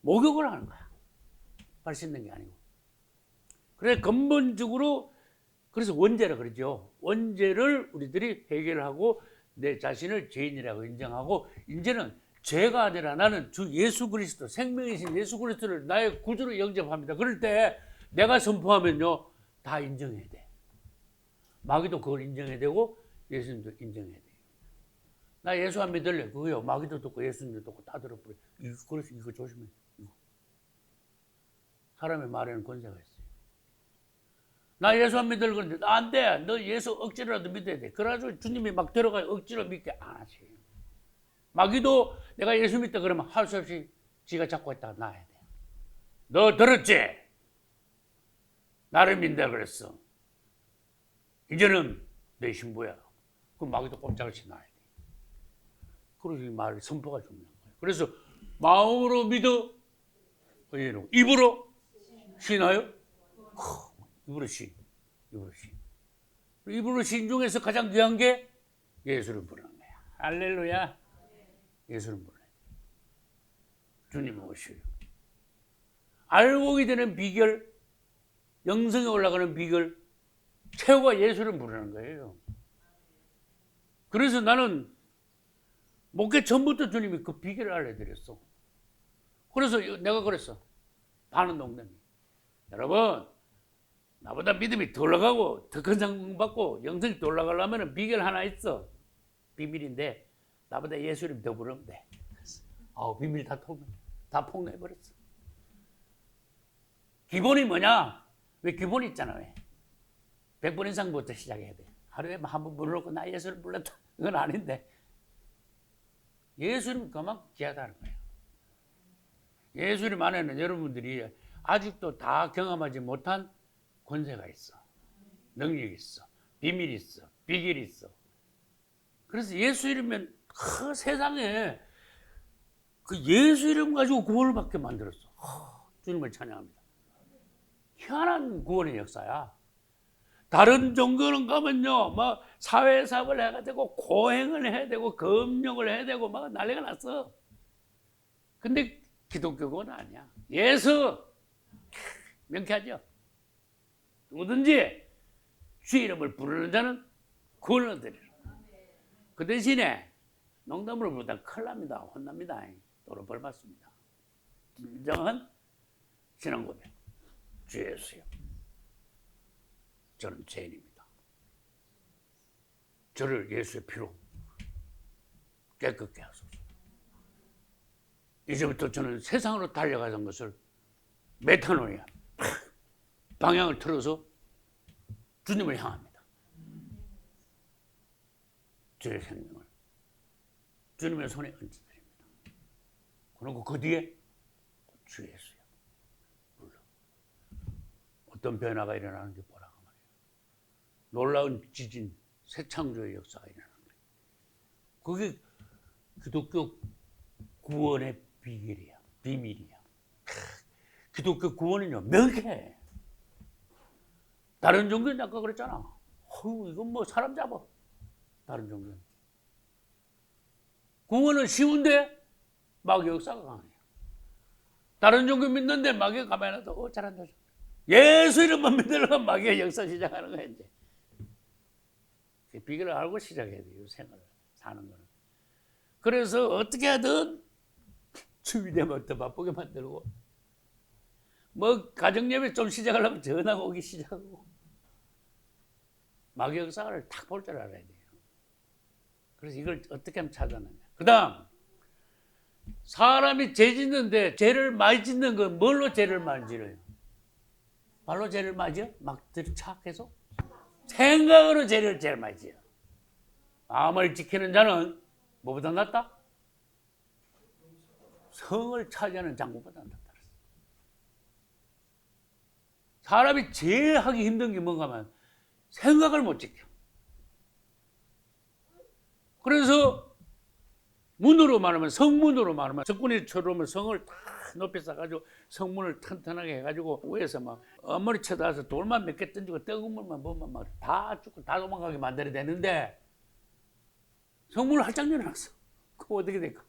목욕을 하는 거야. 발 씻는 게 아니고. 그래 근본적으로 그래서 원죄라 그러죠. 원죄를 우리들이 해결을 하고 내 자신을 죄인이라고 인정하고 이제는 죄가 아니라 나는 주 예수 그리스도 생명이신 예수 그리스도를 나의 구주로 영접합니다. 그럴 때 내가 선포하면요 다 인정해야 돼. 마귀도 그걸 인정해야 되고 예수님도 인정해야 돼요. 나 예수 안 믿을래. 그거요. 마귀도 듣고 예수님도 듣고 다 들어버려. 그래서 이거 조심해. 이거. 사람의 말에는 권세가 있어요. 나 예수 안 믿을래. 그런데 안 돼. 너 예수 억지로라도 믿어야 돼. 그래가지고 주님이 막 들어가 억지로 믿게 안 하지. 마귀도 내가 예수 믿다 그러면 할 수 없이 지가 잡고 있다가 나야 돼. 너 들었지? 나를 믿는다 그랬어. 이제는 내 신부야. 그럼 마귀도 꼼짝없이 나야 돼. 그래서 이 말 선포가 중요한 거예요. 그래서 마음으로 믿어. 입으로 신하여. 입으로 신. 입으로 신. 입으로 신 중에서 가장 귀한 게 예수를 부르는 거야. 할렐루야. 예수를 부르는 주님이 오셔요. 알곡이 되는 비결, 영성에 올라가는 비결, 최후가 예수를 부르는 거예요. 그래서 나는 목회 전부터 주님이 그 비결을 알려드렸어. 그래서 내가 그랬어. 반은 농담이. 여러분, 나보다 믿음이 더 올라가고 더 큰 상품 받고 영성이 더 올라가려면 비결 하나 있어. 비밀인데 나보다 예수님 더 부르면 돼. 비밀 다 폭로해버렸어. 기본이 뭐냐? 왜 기본이 있잖아. 왜? 100번 이상부터 시작해야 돼. 하루에 한 번 불러놓고 나 예수를 불렀다. 그건 아닌데. 예수님 그만 귀하다는 거예요. 예수님 안에는 여러분들이 아직도 다 경험하지 못한 권세가 있어. 능력이 있어. 비밀이 있어. 비결이 있어. 그래서 예수 이름면 그 세상에 그 예수 이름 가지고 구원을 받게 만들었어. 주님을 찬양합니다. 희한한 구원의 역사야. 다른 종교는 가면요, 막 사회사업을 해야 되고 고행을 해야 되고 금욕을 해야 되고 막 난리가 났어. 근데 기독교는 아니야. 예수 명쾌하죠. 누구든지 주 이름을 부르는 자는 구원을 얻으리라. 그 대신에 농담으로 부르다 큰일 납니다. 혼납니다. 도로 벌 받습니다. 진정한 신앙 고백. 주 예수요. 저는 죄인입니다. 저를 예수의 피로 깨끗게 하소서. 이제부터 저는 세상으로 달려가던 것을 메타노이아 방향을 틀어서 주님을 향합니다. 주의 생명을 주님의 손에 얹어드립니다. 그리고 그 뒤에 주 예수요. 불러. 어떤 변화가 일어나는지 보라고 말이에요. 놀라운 지진, 새 창조의 역사가 일어나는 거예요. 그게 기독교 구원의 비결이야. 비밀이야. 기독교 구원은요, 명쾌해. 다른 종교는 아까 그랬잖아. 이건 뭐 사람 잡아. 다른 종교는. 구원은 쉬운데 마귀 역사가 강해요. 다른 종교 믿는데 마귀가 가만히 놔도 잘한다. 예수 이름만 믿으려면 마귀의 역사 시작하는 거야 이제. 비결을 알고 시작해야 돼요. 생활을 사는 거는. 그래서 어떻게 하든 주일되면 더 바쁘게 만들고 뭐 가정예배 좀 시작하려면 전화가 오기 시작하고 마귀 역사를 탁 볼 줄 알아야 돼요. 그래서 이걸 어떻게 하면 찾아내냐. 그 다음 사람이 죄 짓는데 죄를 많이 짓는 건 뭘로 죄를 많이 지어요? 발로 죄를 많이 지어? 막 들이착해서? 생각으로 죄를 제일 많이 지어. 마음을 지키는 자는 뭐보다 낫다? 성을 차지하는 장군보다 낫다. 사람이 제일 하기 힘든 게 뭔가 하면 생각을 못 지켜. 그래서 문으로 말하면 성문으로 말하면 적군이처럼 성을 다 높이 쌓아가지고 성문을 튼튼하게 해가지고 위에서 막 앞머리 쳐다서 돌만 몇 개 던지고 뜨거운 물만 보면 막 다 죽고 다 도망가게 만들어야 되는데 성문을 활짝 열어놨어. 그럼 어떻게 될까?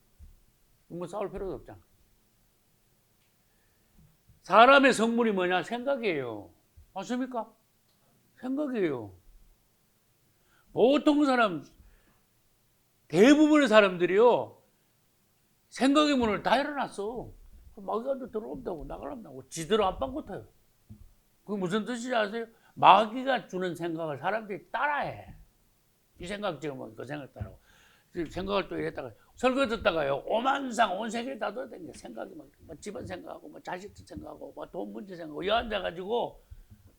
뭐 싸울 필요도 없잖아. 사람의 성문이 뭐냐? 생각이에요. 맞습니까? 생각이에요. 보통 사람, 대부분의 사람들이요, 생각의 문을 다 열어놨어. 마귀가 들어온다고, 나가란다고. 지들은 안방 같아요. 그게 무슨 뜻인지 아세요? 마귀가 주는 생각을 사람들이 따라해. 이 생각 지으면 그 생각 따라하고. 생각을 또 이랬다가, 설교 듣다가요, 오만상, 온 세계를 다 돌아다니는 생각이 막, 집안 생각하고, 자식들 생각하고, 돈 문제 생각하고, 여 앉아가지고,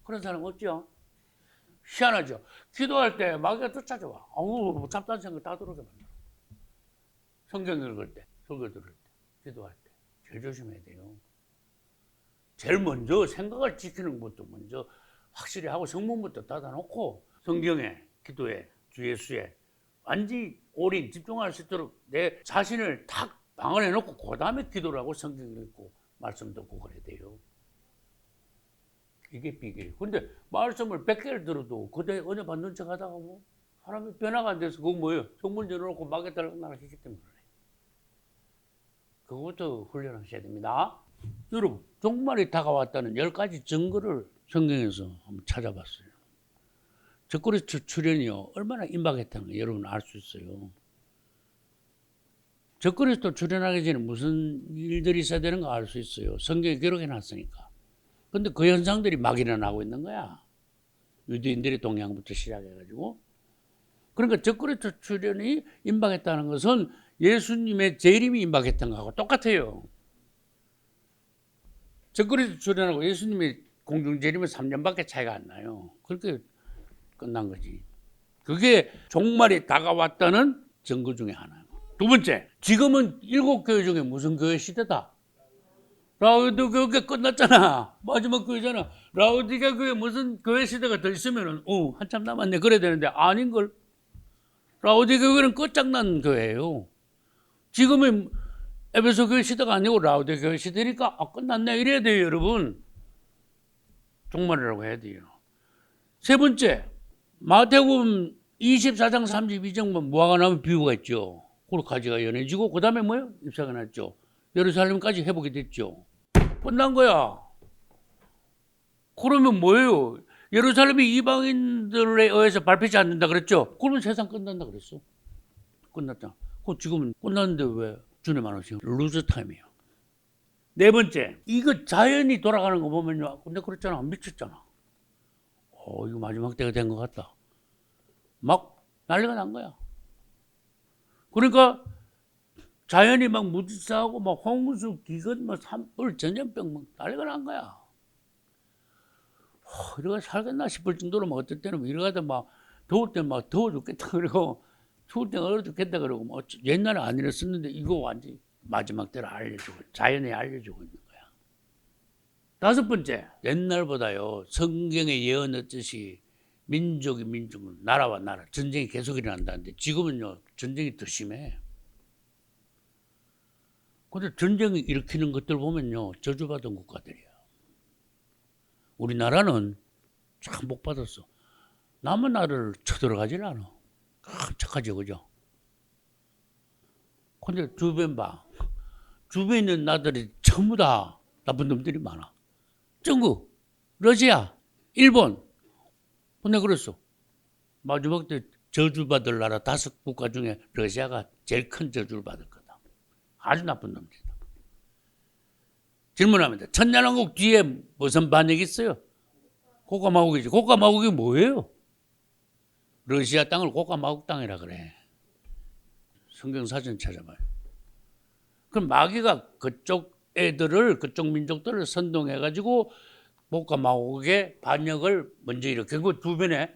그런 사람 없죠? 희한하죠? 기도할 때 마귀가 쫓아줘와. 아우, 잡다한 생각 다 들어오게 만들어. 성경 읽을 때, 설교 들을 때, 기도할 때. 제일 조심해야 돼요. 제일 먼저 생각을 지키는 것도 먼저 확실히 하고 성문부터 닫아놓고 성경에, 기도에, 주 예수에 완전히 올인, 집중할 수 있도록 내 자신을 탁 방을 해놓고 그 다음에 기도를 하고 성경 읽고 말씀 듣고 그래야 돼요. 이게 비결이에요. 근데 말씀을 100개를 들어도 그때 은혜 받는 척 하다가 뭐 사람이 변화가 안 돼서 그거 뭐예요? 성문 열어놓고 마귀 따라가기 때문에 그래. 그것도 훈련하셔야 됩니다. 여러분, 종말이 다가왔다는 10가지 증거를 성경에서 한번 찾아봤어요. 적그리스도 출현이요 얼마나 임박했다는 거 여러분 알 수 있어요. 적그리스도 출현하기 전에 무슨 일들이 있어야 되는 거 알 수 있어요. 성경에 기록해 놨으니까. 근데 그 현상들이 막 일어나고 있는 거야. 유대인들이 동양부터 시작해가지고. 그러니까 적그리스도 출현이 임박했다는 것은 예수님의 재림이 임박했던 거하고 똑같아요. 적그리스도 출현하고 예수님의 공중 재림은 3년밖에 차이가 안 나요. 그렇게 끝난 거지. 그게 종말이 다가왔다는 증거 중에 하나예요. 두 번째, 지금은 7교회 중에 무슨 교회 시대다? 라우디게 교회 끝났잖아. 마지막 교회잖아. 라우디게 교회 무슨 교회 시대가 더 있으면은 한참 남았네 그래야 되는데 아닌걸. 라우디게 교회는 끝장난 교회예요. 지금은 에베소 교회 시대가 아니고 라우디게 교회 시대니까 끝났네 이래야 돼요 여러분. 종말이라고 해야 돼요. 세 번째 마태복음 24장 32장 무화과 나무 비유가 있죠. 그리고 가지가 연해지고 그 다음에 뭐예요? 잎사가 났죠. 예루살렘까지 회복이 됐죠. 끝난 거야. 그러면 뭐예요? 예루살렘이 이방인들에 의해서 밟히지 않는다 그랬죠. 그러면 세상 끝난다 그랬어. 끝났다. 그 지금은 끝났는데 왜 주님 안 오시고 루즈 타임이에요. 네 번째, 이거 자연이 돌아가는 거 보면요. 근데 그렇잖아. 미쳤잖아. 이거 마지막 때가 된 것 같다. 막 난리가 난 거야. 그러니까 자연이 막 무지사하고 막 홍수, 기근, 막 산불, 전염병 막 난리가 난 거야. 이러가 살겠나 싶을 정도로 막 어떨 때는 이러가다 막 더울 때 막 더워 죽겠다 그러고 추울 때 얼어 죽겠다 그러고 뭐 옛날에 안 이랬었는데 이거 완전히 마지막 때를 알려주고 자연에 알려주고 있는 거야. 다섯 번째, 옛날보다요 성경에 예언했듯이 민족이 민족은 나라와 나라 전쟁이 계속 일어난다는데 지금은요 전쟁이 더 심해. 근데 전쟁을 일으키는 것들 보면요 저주받은 국가들이야. 우리나라는 참 복 받았어. 남의 나라를 쳐들어가질 않아. 착하죠, 그죠? 근데 주변 봐. 주변에 있는 나라들이 전부 다 나쁜 놈들이 많아. 중국, 러시아, 일본. 근데 그랬어. 마지막 때 저주받을 나라 5국가 중에 러시아가 제일 큰 저주를 받을 거다. 아주 나쁜 놈들이다. 질문합니다. 천년왕국 뒤에 무슨 반역이 있어요? 고가마국이지. 고가마국이 뭐예요? 러시아 땅을 고가마국 땅이라 그래. 성경 사전 찾아봐요. 그럼 마귀가 그쪽 애들을 그쪽 민족들을 선동해가지고 고가마국의 반역을 먼저 일으키고 주변에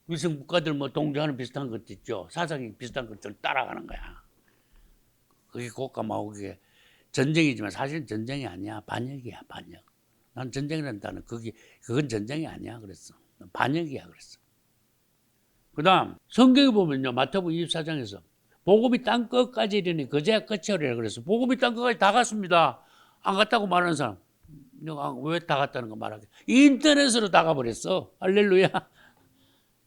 위성 국가들 뭐 동조하는 비슷한 것도 있죠. 사상이 비슷한 것들 따라가는 거야. 그게 고가마국의 전쟁이지만 사실은 전쟁이 아니야. 반역이야, 반역. 난 전쟁이라는 단어, 그건 전쟁이 아니야. 그랬어. 반역이야. 그랬어. 그 다음, 성경에 보면요. 마태복음 24장에서 복음이 땅 끝까지 이르니 그제야 끝이오리라 그랬어. 복음이 땅 끝까지 다 갔습니다. 안 갔다고 말하는 사람. 왜 다 갔다는 거 말하게. 인터넷으로 다 가버렸어. 할렐루야.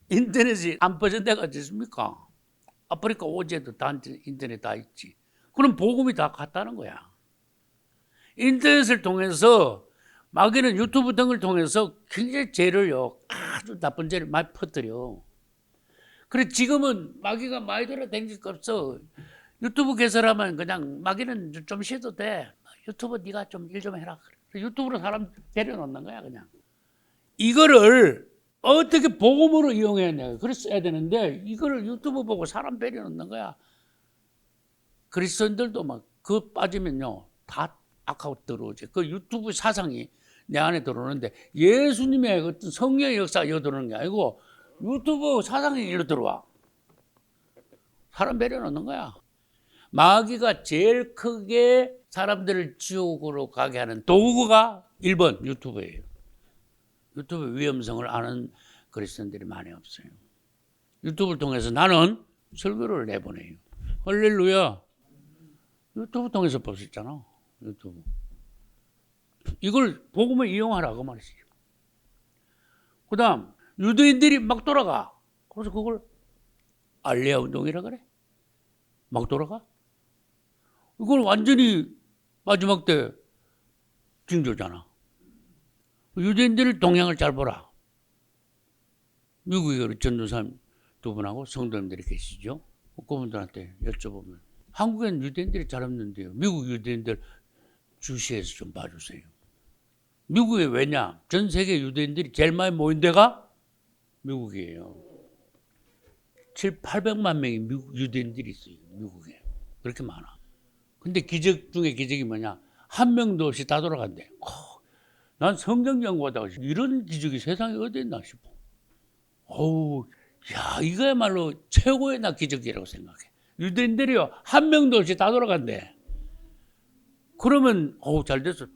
인터넷이 안 퍼진 데가 어디 있습니까? 아프리카 오지에도 다 인터넷 다 있지. 그럼 복음이 다 갔다는 거야. 인터넷을 통해서 마귀는 유튜브 등을 통해서 굉장히 죄를요 아주 나쁜 죄를 많이 퍼뜨려. 그래 지금은 마귀가 많이 돌아다닐 거 없어. 유튜브 개설하면 그냥 마귀는 좀 쉬어도 돼. 유튜브 네가 좀 일 좀 해라. 그래. 유튜브로 사람 데려놓는 거야 그냥. 이거를 어떻게 복음으로 이용해야 돼? 그랬어야 되는데 이거를 유튜브 보고 사람 데려놓는 거야. 그리스도인들도 막 그 빠지면요 다 악하고 들어오지. 그 유튜브 사상이 내 안에 들어오는데 예수님의 어떤 성령의 역사가 여기 들어오는 게 아니고 유튜브 사상이 일로 들어와. 사람 배려놓는 거야. 마귀가 제일 크게 사람들을 지옥으로 가게 하는 도구가 1번 유튜브예요. 유튜브 위험성을 아는 그리스도인들이 많이 없어요. 유튜브를 통해서 나는 설교를 내보내요. 할렐루야. 유튜브 통해서 볼 수 있잖아. 유튜브. 이걸 복음을 이용하라 그 말이죠. 그 다음 유대인들이 막 돌아가. 그래서 그걸 알레아 운동이라 그래. 막 돌아가. 이걸 완전히 마지막 때 징조잖아. 유대인들 동향을 잘 보라. 미국에 전도사님 두 분하고 성도님들이 계시죠. 그분들한테 여쭤보면 한국엔 유대인들이 잘 없는데요. 미국 유대인들 주시해서 좀 봐주세요. 미국에 왜냐? 전 세계 유대인들이 제일 많이 모인 데가 미국이에요. 800만 명의 미국 유대인들이 있어요. 미국에. 그렇게 많아. 근데 기적 중에 기적이 뭐냐? 한 명도 없이 다 돌아간대. 난 성경 연구하다가 이런 기적이 세상에 어디 있나 싶어. 야, 이거야말로 최고의 나 기적이라고 생각해. 유대인들이요, 한 명도 없이 다 돌아간대. 그러면 잘 됐어.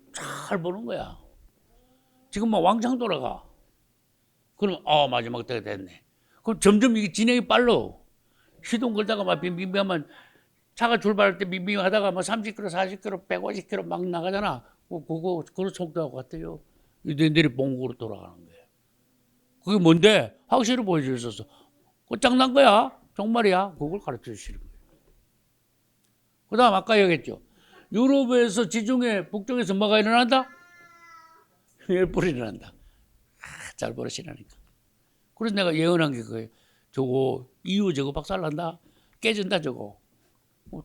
잘 보는 거야. 지금 막 왕창 돌아가. 그럼 마지막 때가 됐네. 그럼 점점 이게 진행이 빨라. 시동 걸다가 막 빙빙하면 차가 출발할 때 빙빙하다가 막 30km, 40km, 150km 막 나가잖아. 그거 속도하고 같아요. 유대인들이 본국으로 돌아가는 거예요. 그게 뭔데? 확실히 보여주셨어. 끝장난 거야. 정말이야. 그걸 가르쳐 주시는 거예요. 그 다음 아까 얘기했죠. 유럽에서 지중해 북쪽에서 뭐가 일어난다? 열불이 일어난다. 잘 버릇이라니까. 그래서 내가 예언한 게 그거예요. 저거 이유 저거 박살난다. 깨진다 저거.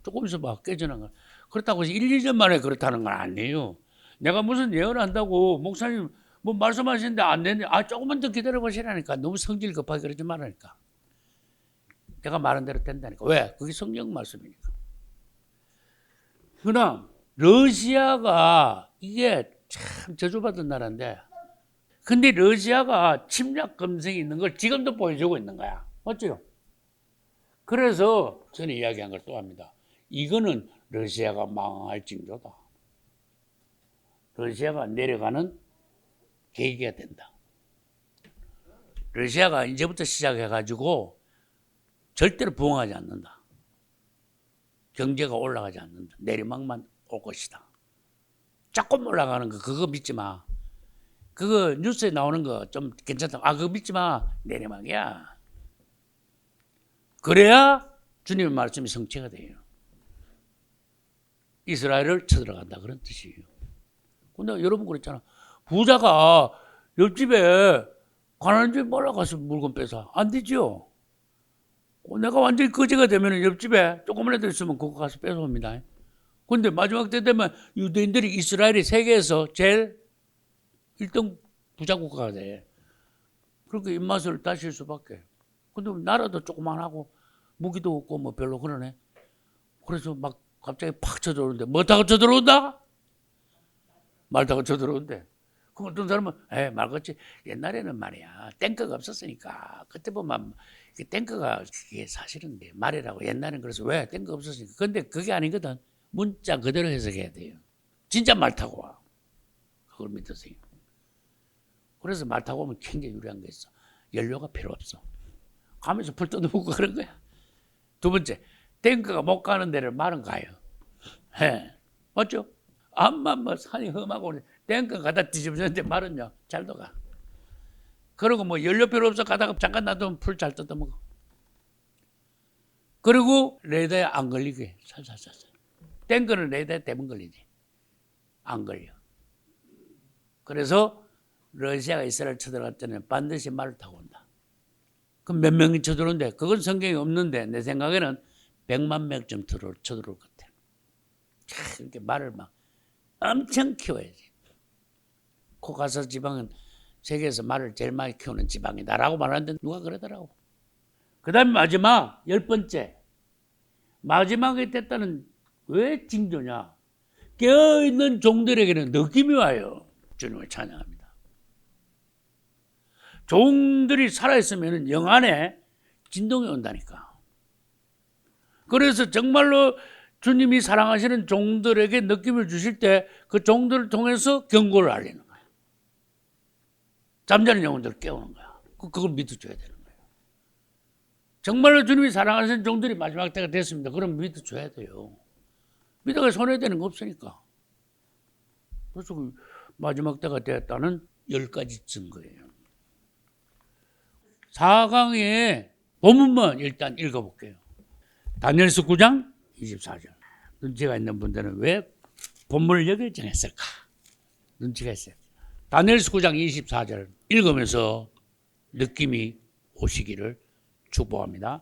조금 있어봐. 깨지는 거. 그렇다고 해서 1, 2년 만에 그렇다는 건 아니에요. 내가 무슨 예언한다고 목사님 뭐 말씀하시는데 안 되는데 조금만 더 기다려 보시라니까. 너무 성질 급하게 그러지 말라니까. 내가 말한 대로 된다니까. 왜? 그게 성경 말씀이니까. 그러나 러시아가 이게 참 저주받은 나라인데 근데 러시아가 침략 감성이 있는 걸 지금도 보여주고 있는 거야. 맞죠? 그래서 저는 이야기한 걸 또 합니다. 이거는 러시아가 망할 징조다. 러시아가 내려가는 계기가 된다. 러시아가 이제부터 시작해가지고 절대로 부흥하지 않는다. 경제가 올라가지 않는다. 내리막만 올 것이다. 조금 올라가는 거 그거 믿지 마. 그거 뉴스에 나오는 거 좀 괜찮다. 그거 믿지 마. 내리막이야. 그래야 주님의 말씀이 성취가 돼요. 이스라엘을 쳐들어간다 그런 뜻이에요. 근데 여러분 그랬잖아. 부자가 옆집에 가난한 집에 올라가서 물건 뺏어. 안 되죠. 내가 완전히 거지가 되면 옆집에 조그만 애들 있으면 그거 가서 뺏어옵니다. 근데 마지막 때 되면 유대인들이 이스라엘이 세계에서 제일 1등 부자 국가가 돼. 그렇게 입맛을 다실 수밖에. 근데 나라도 조그만하고 무기도 없고 뭐 별로 그러네. 그래서 막 갑자기 팍 쳐들어오는데 뭐 타고 쳐들어온다? 말 타고 쳐들어온대. 그럼 어떤 사람은 말같이 옛날에는 말이야 탱크가 없었으니까 그때 보면 탱크가 그게 사실은 말이라고 옛날에는 그래서 왜 탱크가 없었으니까. 근데 그게 아니거든. 문자 그대로 해석해야 돼요. 진짜 말 타고 와. 그걸 믿으세요. 그래서 말 타고 오면 굉장히 유리한 게 있어. 연료가 필요 없어. 가면서 불 뜯어먹고 그런 거야. 두 번째, 탱크가 못 가는 데를 말은 가요. 맞죠? 암만 뭐 산이 험하고 탱크 가다 뒤집어졌는데 말은요 잘도 가. 그리고 뭐 연료 필요 없어 가다가 잠깐 놔두면 풀 잘 뜯어먹어. 그리고 레이더에 안 걸리게 살살살살. 탱크는 레이더에 대면 걸리지. 안 걸려. 그래서 러시아가 이스라엘 쳐들어갈 때는 반드시 말을 타고 온다. 그럼 몇 명이 쳐들어오는데 그건 성경에 없는데 내 생각에는 100만 명쯤 쳐들어올 것 같아. 이렇게 말을 막 엄청 키워야지. 코카사스 지방은 세계에서 말을 제일 많이 키우는 지방이다라고 말하는데 누가 그러더라고. 그 다음에 마지막 10번째. 마지막에 됐다는 왜 징조냐. 깨어있는 종들에게는 느낌이 와요. 주님을 찬양합니다. 종들이 살아있으면 영 안에 진동이 온다니까. 그래서 정말로 주님이 사랑하시는 종들에게 느낌을 주실 때 그 종들을 통해서 경고를 알리는 거야. 잠자는 영혼들을 깨우는 거야. 그걸 믿어줘야 되는 거예요. 정말로 주님이 사랑하시는 종들이 마지막 때가 됐습니다. 그럼 믿어줘야 돼요. 믿어가 손해되는 거 없으니까. 그래서 마지막 때가 됐다는 10가지 증거예요. 4강의 본문만 일단 읽어볼게요. 다니엘서 9장 24절. 눈치가 있는 분들은 왜 본문을 여기 정했을까? 눈치가 있어요. 다니엘서 9장 24절 읽으면서 느낌이 오시기를 축복합니다.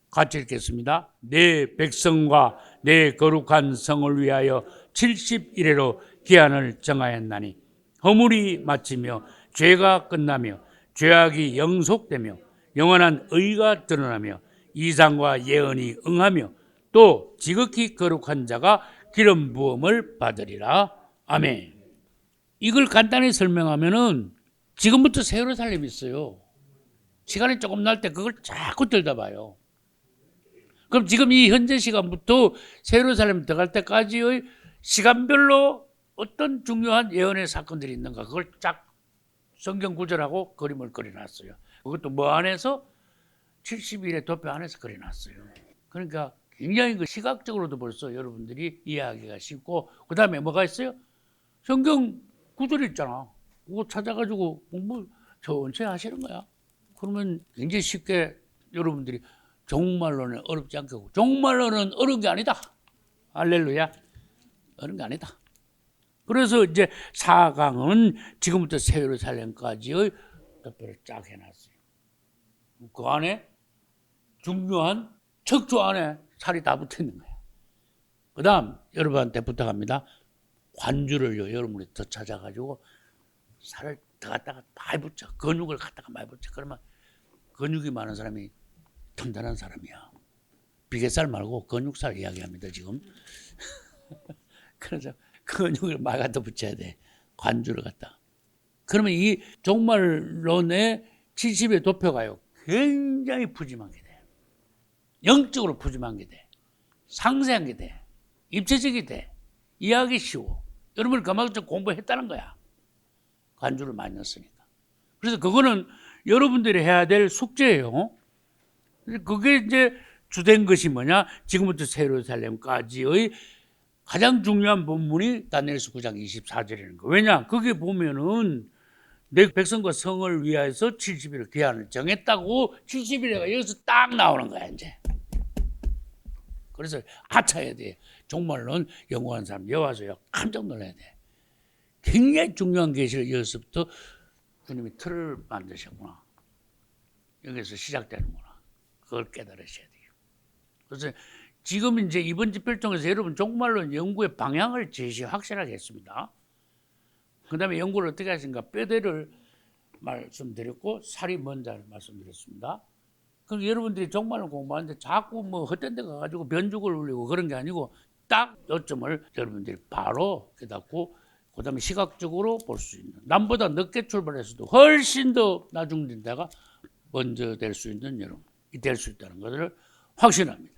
같이 읽겠습니다. 내 백성과 내 거룩한 성을 위하여 70일에로 기한을 정하였나니 허물이 마치며 죄가 끝나며 죄악이 영속되며 영원한 의가 드러나며 이상과 예언이 응하며 또 지극히 거룩한 자가 기름 부음을 받으리라. 아멘. 이걸 간단히 설명하면은 지금부터 새 예루살렘이 있어요. 시간이 조금 날 때 그걸 자꾸 들다봐요. 그럼 지금 이 현재 시간부터 새 예루살렘 들어갈 때까지의 시간별로 어떤 중요한 예언의 사건들이 있는가 그걸 쫙 성경 구절하고 그림을 그려놨어요. 그것도 뭐 안에서 70일의 도표 안에서 그려놨어요. 그러니까 굉장히 그 시각적으로도 벌써 여러분들이 이해하기가 쉽고 그 다음에 뭐가 있어요? 성경 구절 있잖아. 그거 찾아가지고 공부 천천히 하시는 거야. 그러면 굉장히 쉽게 여러분들이 종말론은 어렵지 않고 종말론은 어려운 게 아니다. 할렐루야. 어려운 게 아니다. 그래서 이제 4강은 지금부터 새 예루살렘까지의 도표를 쫙 해놨어요. 그 안에 중요한 척추 안에 살이 다 붙어 있는 거예요. 그 다음 여러분한테 부탁합니다. 관주를요 여러분이 더 찾아가지고 살을 더 갖다가 많이 붙여. 근육을 갖다가 많이 붙여. 그러면 근육이 많은 사람이 튼튼한 사람이야. 비계살 말고 근육살 이야기합니다 지금. 그래서 근육을 많이 갖다 붙여야 돼. 관주를 갖다. 그러면 이 종말론의 70의 도표가요 굉장히 푸짐한 게 돼. 영적으로 푸짐한 게 돼. 상세한 게 돼. 입체적이 돼. 이해하기 쉬워. 여러분이 그만큼 공부했다는 거야. 관주를 많이 넣었으니까. 그래서 그거는 여러분들이 해야 될 숙제예요. 그게 이제 주된 것이 뭐냐? 지금부터 새 예루살렘까지의 가장 중요한 본문이 다니엘서 9장 24절이라는 거. 왜냐? 거기에 보면은 내 백성과 성을 위하여서 70일의 기한을 정했다고 70일에가 여기서 딱 나오는 거야 이제. 그래서 아차해야 돼. 종말론 연구한 사람 여와서 깜짝 놀라야 돼. 굉장히 중요한 계시를 여기서부터 주님이 틀을 만드셨구나. 여기서 시작되는구나. 그걸 깨달으셔야 돼요. 그래서 지금 이제 이번 집회를 통해서 여러분 종말론 연구의 방향을 확실하게 했습니다. 그 다음에 연구를 어떻게 하신가? 뼈대를 말씀드렸고 살이 뭔지를 말씀드렸습니다. 그럼 여러분들이 종말론 공부하는데 자꾸 뭐 헛된 데 가가지고 변죽을 울리고 그런 게 아니고 딱 요점을 여러분들이 바로 깨닫고 그 다음에 시각적으로 볼 수 있는 남보다 늦게 출발해서도 훨씬 더 나중 데가 먼저 될 수 있는 여러분이 될 수 있다는 것을 확신합니다.